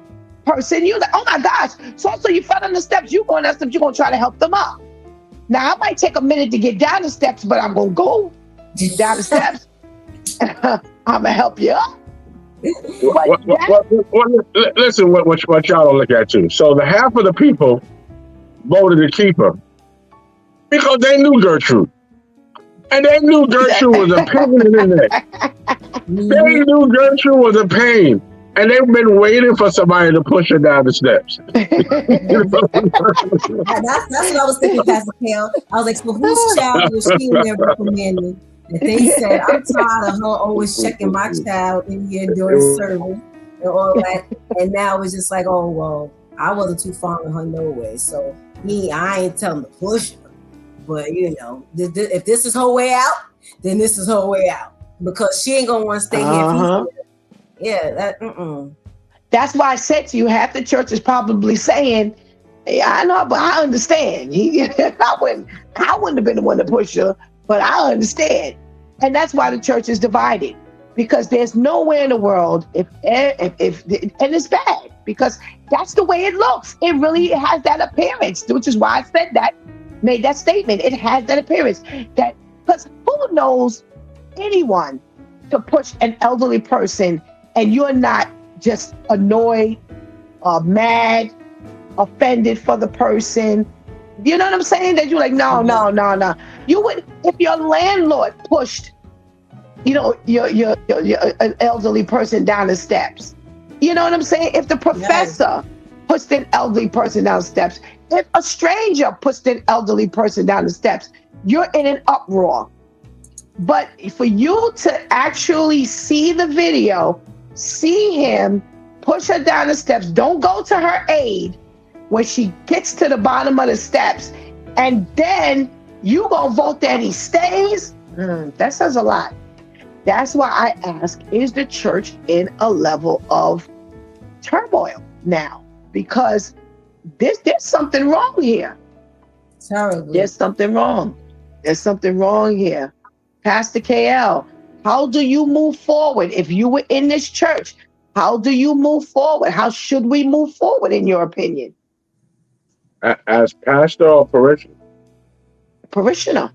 Speaker 2: person. You're like, oh my gosh, so you fell on the steps, you going down the steps, you're going to try to help them up. Now I might take a minute to get down the steps, but I'm gonna go down the steps. I'm gonna help you up.
Speaker 5: Listen, what y'all don't look at too. So the half of the people voted to keep her because they knew Gertrude. And they knew Gertrude was a pain in the neck. They knew Gertrude was a pain. And they've been waiting for somebody to push her down the steps.
Speaker 4: That's what I was thinking, Pastor Kale. I was like, so whose child was she in there recommending? And they said, I'm tired of her always checking my child in here during service and all that. And now it's just like, oh, well, I wasn't too fond of her no way. So I ain't telling her to push her. But, if this is her way out, then this is her way out. Because she ain't going to want to stay here. Yeah,
Speaker 2: That's why I said to you, half the church is probably saying, yeah, I know, but I understand. I wouldn't have been the one to push her, but I understand. And that's why the church is divided. Because there's nowhere in the world, and it's bad, because that's the way it looks. It really has that appearance, which is why I said that, made that statement. It has that appearance. Because who knows anyone to push an elderly person and you're not just annoyed, mad, offended for the person. You know what I'm saying? That you're like, no. You would, if your landlord pushed, your an elderly person down the steps. You know what I'm saying? If the professor pushed an elderly person down the steps, if a stranger pushed an elderly person down the steps, you're in an uproar. But for you to actually see the video, see him push her down the steps, don't go to her aid when she gets to the bottom of the steps, and then you gonna vote that he stays? That says a lot. That's why I ask, is the church in a level of turmoil now? Because there's something wrong here.
Speaker 4: Terrible.
Speaker 2: There's something wrong. There's something wrong here. Pastor KL, how do you move forward? If you were in this church, how do you move forward? How should we move forward, in your opinion?
Speaker 5: As pastor or parishioner?
Speaker 2: Parishioner.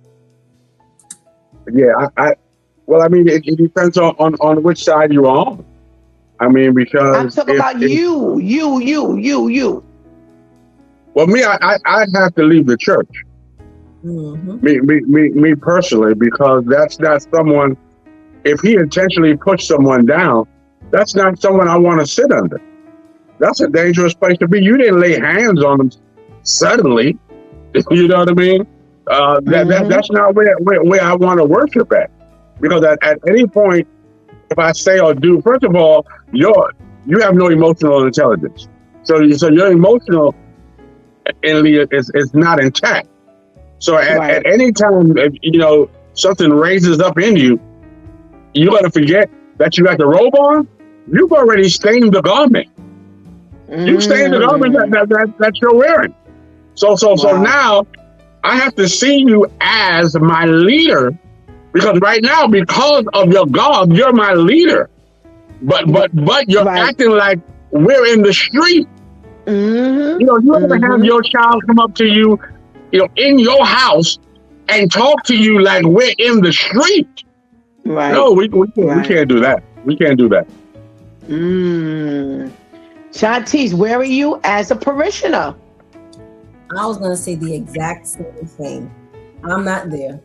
Speaker 5: Yeah, it depends on which side you're on. I mean, because
Speaker 2: I'm talking about you.
Speaker 5: Well, me, I'd have to leave the church.
Speaker 4: Mm-hmm.
Speaker 5: Me personally, because that's not someone. If he intentionally pushed someone down, that's not someone I want to sit under. That's a dangerous place to be. You didn't lay hands on them suddenly. You know what I mean? That's not where I want to worship at. Because at any point, if I say or do, first of all, you have no emotional intelligence. So your emotional is not intact. So at any time, if, something raises up in you, you got to forget that you got the robe on. You've already stained the garment. You stained the garment that you're wearing. So now I have to see you as my leader, because right now, because of your God, you're my leader. But you're acting like we're in the street.
Speaker 2: Mm-hmm.
Speaker 5: You ever have your child come up to you, in your house and talk to you like we're in the street?
Speaker 2: Right.
Speaker 5: No, we can't do that. We can't do that.
Speaker 2: Shantice, where are you as a parishioner?
Speaker 4: I was going to say the exact same thing. I'm not there.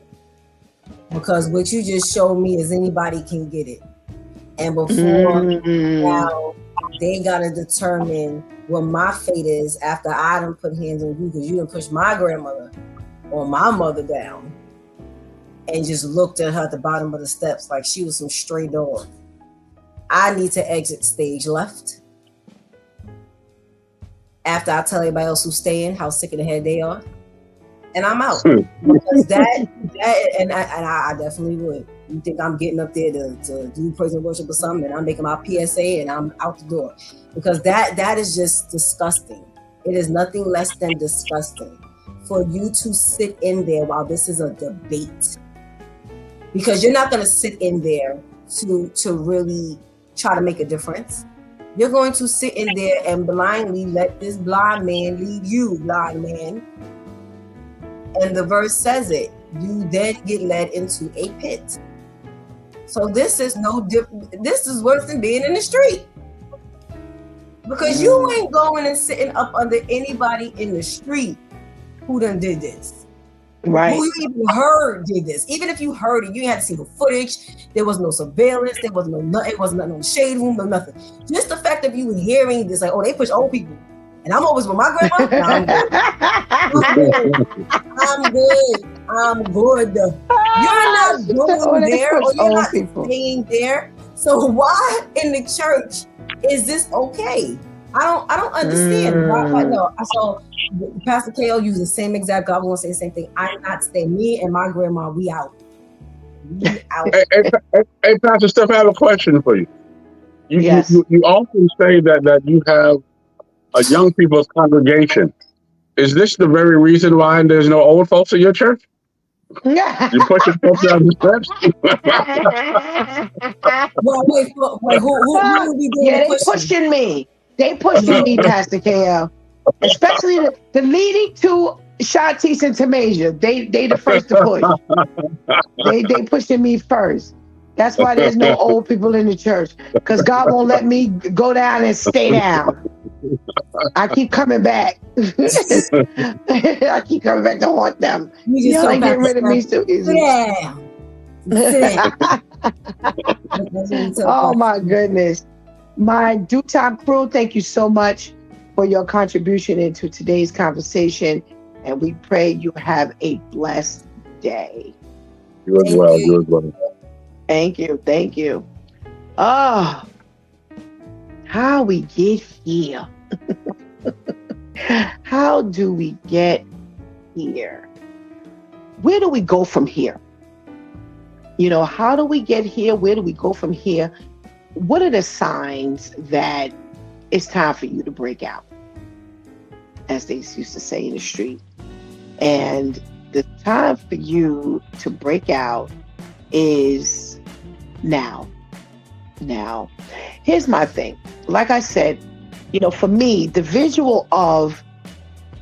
Speaker 4: Because what you just showed me is anybody can get it. And before now, they got to determine what my fate is after I done put hands on you, because you done pushed my grandmother or my mother down and just looked at her at the bottom of the steps like she was some stray dog. I need to exit stage left after I tell everybody else who's staying how sick in the head they are. And I'm out. Because I definitely would. You think I'm getting up there to do praise and worship or something, and I'm making my PSA and I'm out the door. Because that is just disgusting. It is nothing less than disgusting for you to sit in there while this is a debate. Because you're not going to sit in there to really try to make a difference. You're going to sit in there and blindly let this blind man lead you, blind man. And the verse says it. You then get led into a pit. So this is no different. This is worse than being in the street. Because you ain't going and sitting up under anybody in the street who done did this.
Speaker 2: Right.
Speaker 4: Who you even heard did this. Even if you heard it, you had to see the footage. There was no surveillance. There was it wasn't nothing in the shade room, no nothing. Just the fact of you hearing this, like, oh, they push old people. And I'm always with my grandma. I'm good. I'm good. You're not going there, or you're not staying there. So why in the church is this okay? I don't understand. Why, no, I saw Pastor KO use the same exact. I was gonna say the same thing. I'm not staying. Me and my grandma, we out. We out.
Speaker 5: Hey, Pastor Steph, I have a question for you.
Speaker 2: Yes.
Speaker 5: You often say that you have a young people's congregation. Is this the very reason why there's no old folks in your church? You pushing folks down the steps?
Speaker 4: Well, wait, who be doing
Speaker 2: they
Speaker 4: pushing?
Speaker 2: pushing me. They pushing me, Pastor KL. Especially the leading to Shantice and Tamasia. They the first to push. They pushing me first. That's why there's no old people in the church. Because God won't let me go down and stay down. I keep coming back. I keep coming back to haunt them. You don't get rid of me so easy.
Speaker 4: Yeah.
Speaker 2: Oh my goodness. My Due Time crew, thank you so much for your contribution into today's conversation. And we pray you have a blessed day.
Speaker 5: You as well. You as well.
Speaker 2: Thank you. Oh, how we get here. How do we get here? Where do we go from here? How do we get here? Where do we go from here? What are the signs that it's time for you to break out? As they used to say in the street. And the time for you to break out is now. Now, here's my thing. Like I said, for me, the visual of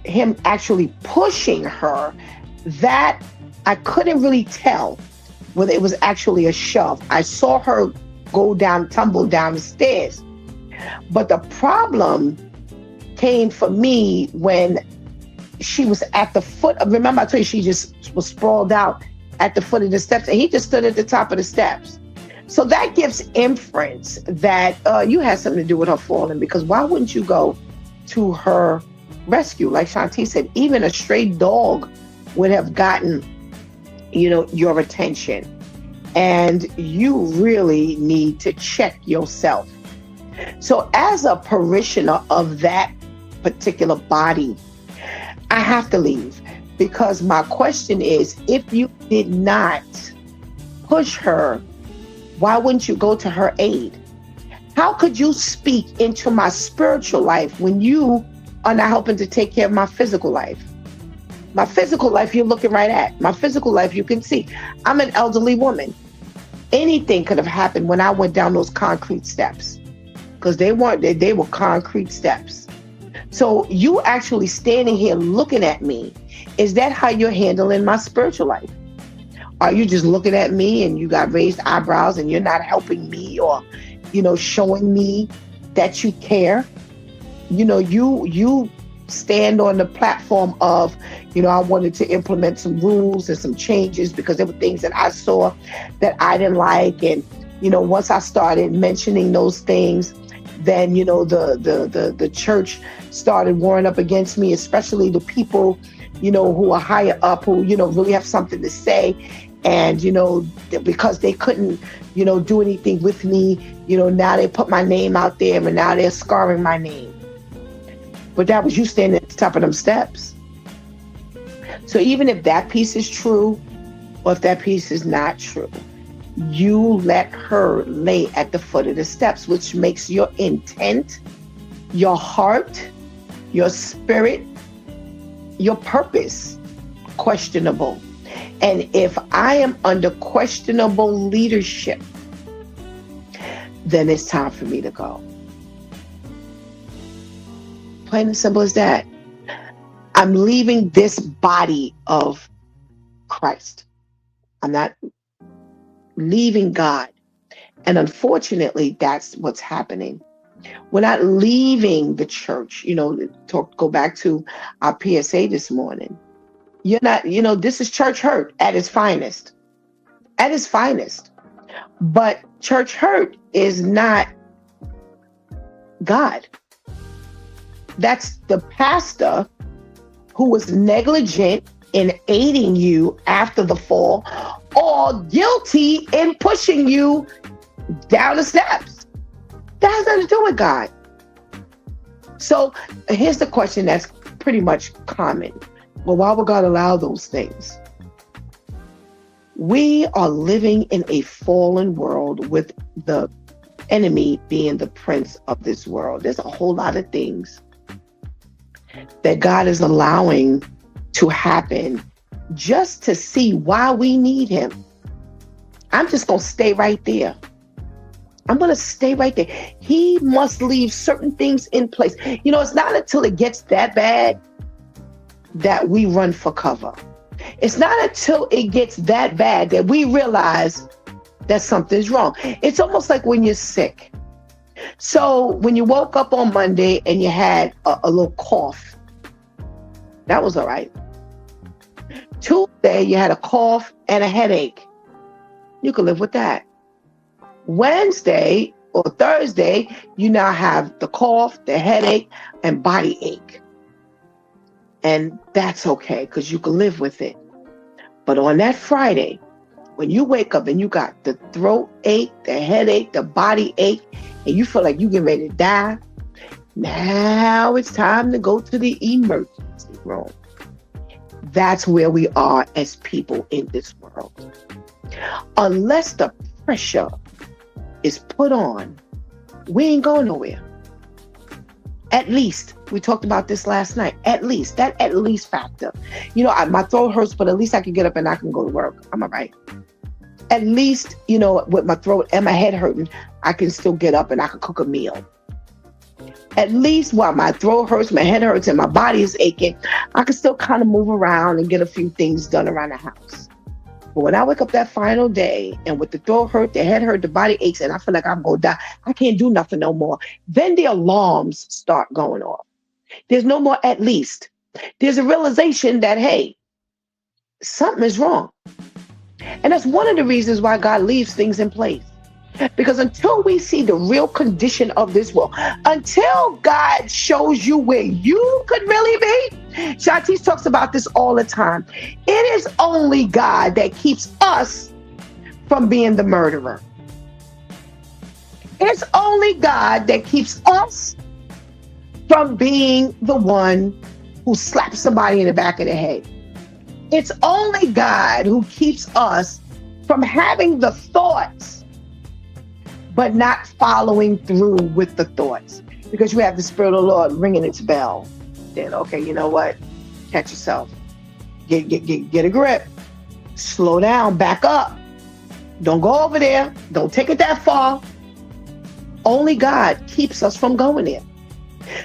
Speaker 2: him actually pushing her, that I couldn't really tell whether it was actually a shove. I saw her tumble down the stairs. But the problem came for me when she was at the foot of, remember I told you she just was sprawled out at the foot of the steps, and he just stood at the top of the steps. So that gives inference that you had something to do with her falling, because why wouldn't you go to her rescue? Like Shanti said, even a stray dog would have gotten, your attention. And you really need to check yourself. So as a parishioner of that particular body, I have to leave, because my question is, if you did not push her, why wouldn't you go to her aid? How could you speak into my spiritual life when you are not helping to take care of my physical life? My physical life, you're looking right at. My physical life, you can see. I'm an elderly woman. Anything could have happened when I went down those concrete steps, because they were concrete steps. So you actually standing here looking at me, is that how you're handling my spiritual life? Are you just looking at me and you got raised eyebrows and you're not helping me, or, showing me that you care? You stand on the platform of, I wanted to implement some rules and some changes because there were things that I saw that I didn't like. And, once I started mentioning those things, then, the church started warring up against me, especially the people, who are higher up, who, really have something to say. And, because they couldn't, do anything with me, now they put my name out there and now they're scarring my name. But that was you standing at the top of them steps. So even if that piece is true, or if that piece is not true, you let her lay at the foot of the steps, which makes your intent, your heart, your spirit, your purpose questionable. And if I am under questionable leadership, then it's time for me to go. Plain and simple as that. I'm leaving this body of Christ. I'm not leaving God. And unfortunately, that's what's happening. We're not leaving the church. Go back to our PSA this morning. You're not, this is church hurt at its finest. At its finest. But church hurt is not God. That's the pastor who was negligent in aiding you after the fall, or guilty in pushing you down the steps. That has nothing to do with God. So here's the question that's pretty much common. Well, why would God allow those things? We are living in a fallen world with the enemy being the prince of this world. There's a whole lot of things that God is allowing to happen just to see why we need him. I'm just going to stay right there. I'm going to stay right there. He must leave certain things in place. It's not until it gets that bad that we run for cover. It's not until it gets that bad that we realize that something's wrong. It's almost like when you're sick. So when you woke up on Monday and you had a little cough, that was all right. Tuesday, you had a cough and a headache. You can live with that. Wednesday or Thursday, you now have the cough, the headache, and body ache. And that's okay because you can live with it. But on that Friday, when you wake up and you got the throat ache, the headache, the body ache, and you feel like you get ready to die, now it's time to go to the emergency room. That's where we are as people in this world. Unless the pressure is put on, we ain't going nowhere. At least, we talked about this last night, at least factor. My throat hurts, but at least I can get up and I can go to work. I'm all right. At least, with my throat and my head hurting, I can still get up and I can cook a meal. At least while my throat hurts, my head hurts, and my body is aching, I can still kind of move around and get a few things done around the house. But when I wake up that final day and with the throat hurt, the head hurt, the body aches, and I feel like I'm going to die, I can't do nothing no more. Then the alarms start going off. There's no more at least. There's a realization that, hey, something is wrong. And that's one of the reasons why God leaves things in place. Because until we see the real condition of this world, until God shows you where you could really be, Shantice talks about this all the time. It is only God that keeps us from being the murderer. It's only God that keeps us from being the one who slaps somebody in the back of the head. It's only God who keeps us from having the thoughts but not following through with the thoughts. Because you have the Spirit of the Lord ringing its bell. Then, okay, you know what? Catch yourself. Get a grip. Slow down. Back up. Don't go over there. Don't take it that far. Only God keeps us from going there.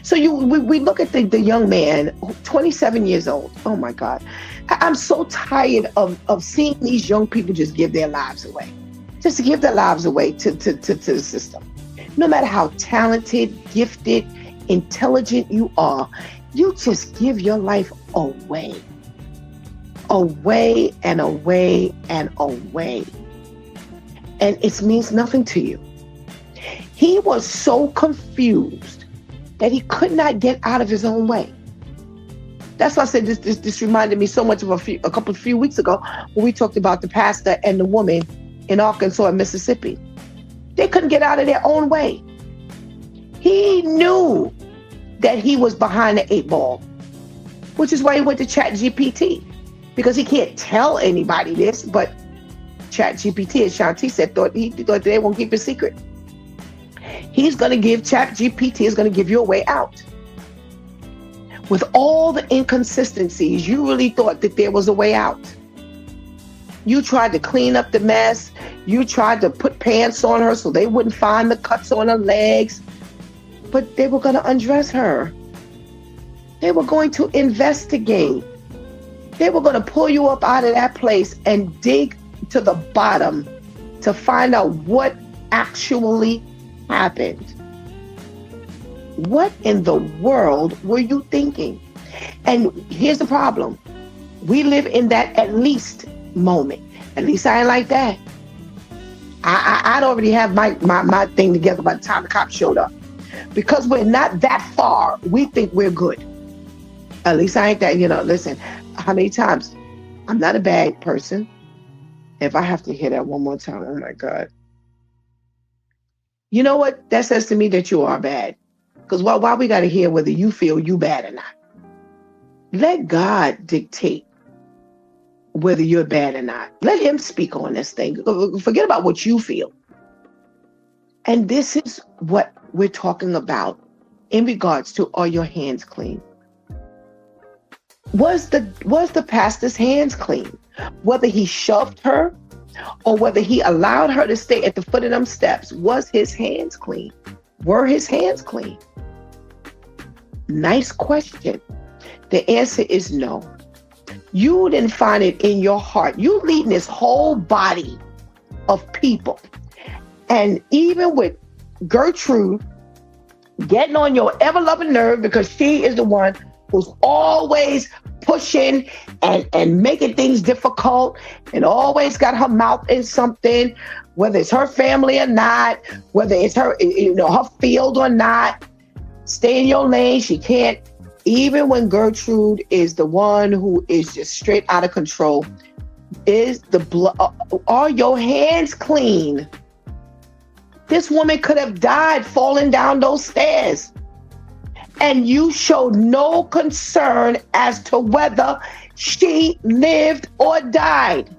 Speaker 2: So we look at the young man, 27 years old. Oh, my God. I'm so tired of seeing these young people just give their lives away. Just to give their lives away to the system. No matter how talented, gifted, intelligent you are, you just give your life away. Away and away and away. And it means nothing to you. He was so confused that he could not get out of his own way. That's why I said this reminded me so much of a few weeks ago when we talked about the pastor and the woman in Arkansas and Mississippi. They couldn't get out of their own way. He knew that he was behind the 8 ball, which is why he went to ChatGPT, because he can't tell anybody this, but ChatGPT, as Shanti said, thought they won't keep a secret. He's going to give ChatGPT is going to give you a way out. With all the inconsistencies, you really thought that there was a way out. You tried to clean up the mess. You tried to put pants on her so they wouldn't find the cuts on her legs. But they were going to undress her. They were going to investigate. They were going to pull you up out of that place and dig to the bottom to find out what actually happened. What in the world were you thinking? And here's the problem. We live in that at least moment. At least I ain't like that. I'd already have my thing together by the time the cops showed up. Because we're not that far, we think we're good. At least I ain't that, listen, how many times? I'm not a bad person. If I have to hear that one more time, oh my God. You know what? That says to me that you are bad. Because why we got to hear whether you feel you bad or not? Let God dictate whether you're bad or not. Let him speak on this thing. Forget about what you feel. And this is what we're talking about in regards to, are your hands clean? Was the pastor's hands clean? Whether he shoved her or whether he allowed her to stay at the foot of them steps, was his hands clean? Were his hands clean? Nice question. The answer is no. You didn't find it in your heart. You leading this whole body of people. And even with Gertrude getting on your ever-loving nerve because she is the one who's always pushing and making things difficult and always got her mouth in something, whether it's her family or not, whether it's her, her field or not. Stay in your lane. She can't. Even when Gertrude is the one who is just straight out of control, is the blood? Are your hands clean? This woman could have died falling down those stairs. And you showed no concern as to whether she lived or died.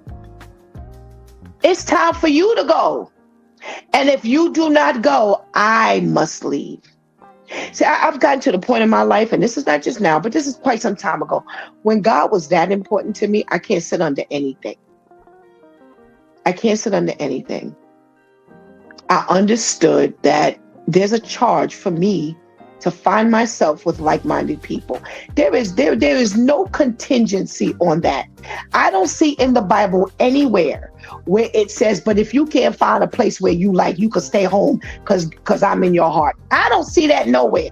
Speaker 2: It's time for you to go. And if you do not go, I must leave. See, I've gotten to the point in my life, and this is not just now, but this is quite some time ago, when God was that important to me, I can't sit under anything. I can't sit under anything. I understood that there's a charge for me to find myself with like-minded people. There is no contingency on that. I don't see in the Bible anywhere where it says, but if you can't find a place where you can stay home because I'm in your heart. I don't see that nowhere.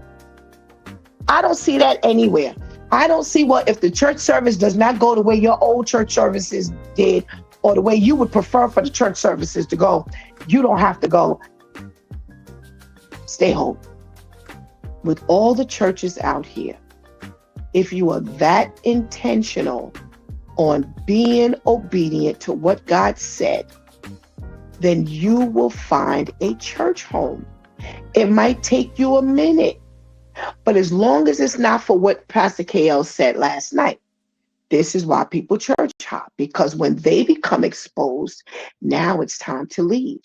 Speaker 2: I don't see that anywhere. I don't see if the church service does not go the way your old church services did, or the way you would prefer for the church services to go, you don't have to go. Stay home. With all the churches out here, if you are that intentional on being obedient to what God said, then you will find a church home. It might take you a minute, but as long as it's not for what Pastor KL said last night, this is why people church hop, because when they become exposed, now it's time to leave.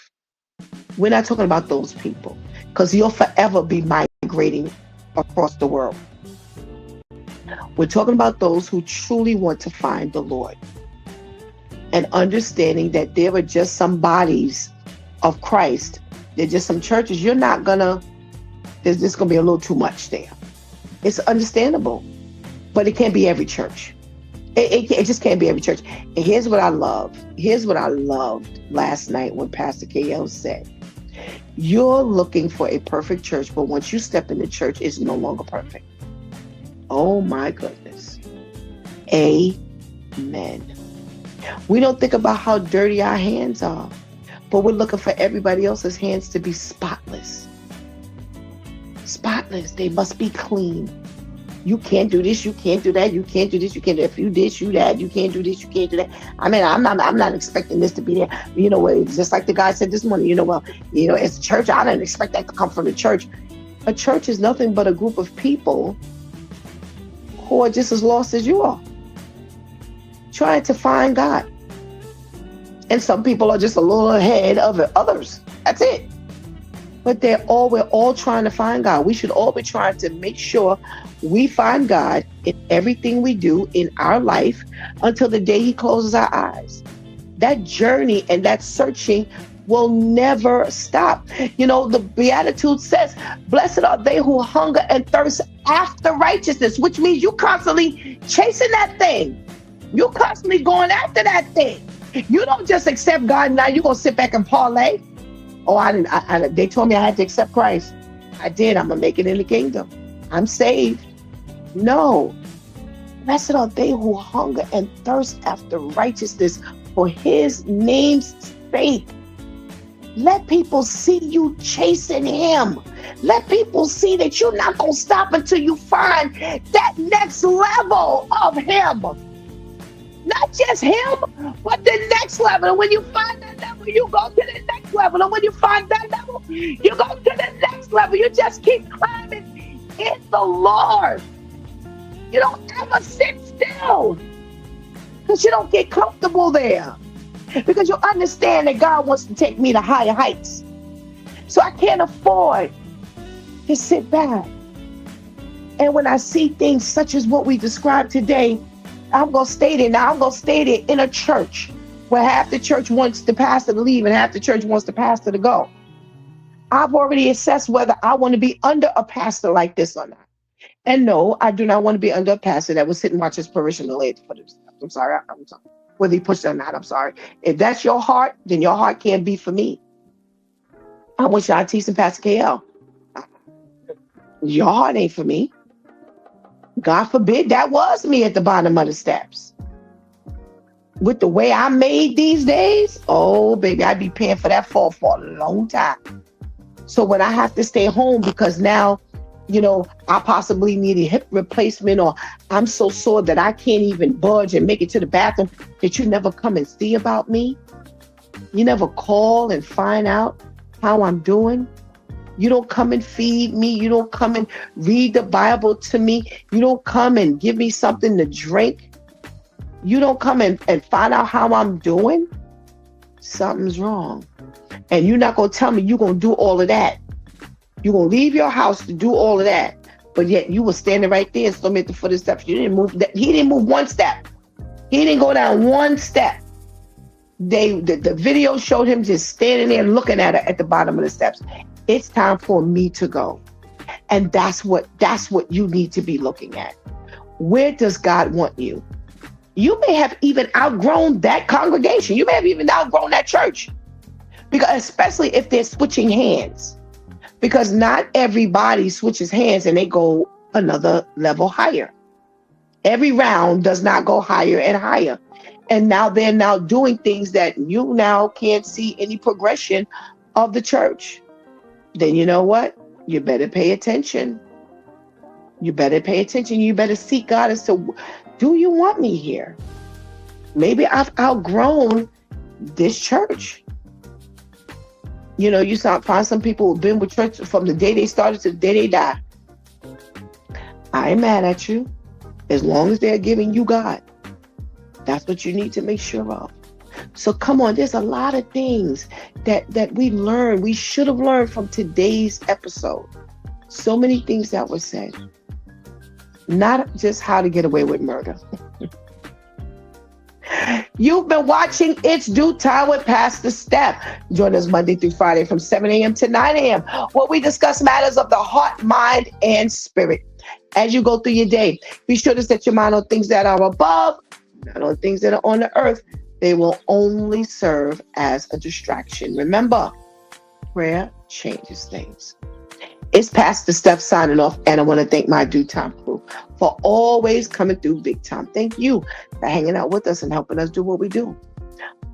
Speaker 2: We're not talking about those people, because you'll forever be migrating across the world. We're talking about those who truly want to find the Lord and understanding that there are just some bodies of Christ. There's just some churches there's just going to be a little too much there. It's understandable, but it can't be every church. It just can't be every church. And here's what I love. Here's what I loved last night when Pastor KL said, you're looking for a perfect church, but once you step into church, it's no longer perfect. Oh my goodness. Amen. We don't think about how dirty our hands are, but we're looking for everybody else's hands to be spotless. Spotless. They must be clean. You can't do this, you can't do that, you can't do this, you can't do that. If you this, you that, you can't do this, you can't do that. I mean, I'm not expecting this to be there. It's just like the guy said this morning, it's a church. I didn't expect that to come from the church. A church is nothing but a group of people who are just as lost as you are, trying to find God. And some people are just a little ahead of others. That's it. But we're all trying to find God. We should all be trying to make sure we find God in everything we do in our life until the day he closes our eyes. That journey and that searching will never stop. You know, the Beatitude says, blessed are they who hunger and thirst after righteousness, which means you constantly chasing that thing. You constantly going after that thing. You don't just accept God, now you're going to sit back and parlay. Oh, I didn't. They told me I had to accept Christ. I did. I'm going to make it in the kingdom. I'm saved. No. Blessed are they who hunger and thirst after righteousness for his name's sake. Let people see you chasing him. Let people see that you're not going to stop until you find that next level of him. Not just him, but the next level. And when you find that level, you go to the next level. And when you find that level, you go to the next level. You just keep climbing in the Lord. You don't ever sit still, because you don't get comfortable there. Because you understand that God wants to take me to higher heights. So I can't afford to sit back. And when I see things such as what we described today, I'm going to stay there. Now, I'm going to stay there in a church where half the church wants the pastor to leave and half the church wants the pastor to go. I've already assessed whether I want to be under a pastor like this or not. And no, I do not want to be under a pastor that will sit and watch his parishioner later for themselves. I'm sorry. Whether he pushed it or not, I'm sorry. If that's your heart, then your heart can't be for me. I want y'all teaching Pastor KL. Your heart ain't for me. God forbid that was me at the bottom of the steps. With the way I made these days, oh, baby, I'd be paying for that fall for a long time. So when I have to stay home because now, you know, I possibly need a hip replacement, or I'm so sore that I can't even budge and make it to the bathroom, that you never come and see about me. You never call and find out how I'm doing. You don't come and feed me. You don't come and read the Bible to me. You don't come and give me something to drink. You don't come and find out how I'm doing. Something's wrong. And you're not going to tell me you're going to do all of that. You're going to leave your house to do all of that. But yet you were standing right there and still at the foot of the steps. You didn't move. He didn't move one step. He didn't go down one step. The video showed him just standing there looking at her at the bottom of the steps. It's time for me to go. And that's what you need to be looking at. Where does God want you? You may have even outgrown that congregation. You may have even outgrown that church. Because especially if they're switching hands. Because not everybody switches hands and they go another level higher. Every round does not go higher and higher. And now they're now doing things that you now can't see any progression of the church. Then you know what? You better pay attention. You better pay attention. You better seek God as to, do you want me here? Maybe I've outgrown this church. You know, you find some people who've been with church from the day they started to the day they die. I ain't mad at you. As long as they're giving you God. That's what you need to make sure of. So come on, there's a lot of things that we learned. We should have learned from today's episode. So many things that were said. Not just how to get away with murder. You've been watching It's Due Time with Pastor Steph. Join us Monday through Friday from 7 a.m. to 9 a.m. where we discuss matters of the heart, mind, and spirit. As you go through your day, be sure to set your mind on things that are above, not on things that are on the earth. They will only serve as a distraction. Remember, prayer changes things. It's Pastor Steph signing off, and I want to thank my Due Time crew for always coming through big time. Thank you for hanging out with us and helping us do what we do.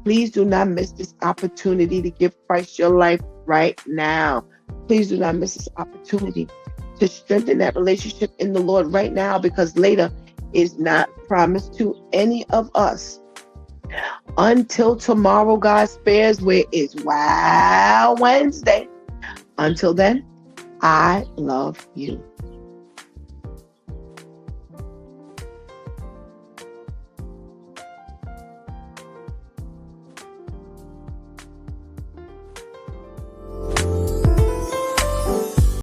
Speaker 2: Please do not miss this opportunity to give Christ your life right now. Please do not miss this opportunity to strengthen that relationship in the Lord right now, because later is not promised to any of us. Until tomorrow, God spares, where it's Wow Wednesday. Until then, I love you.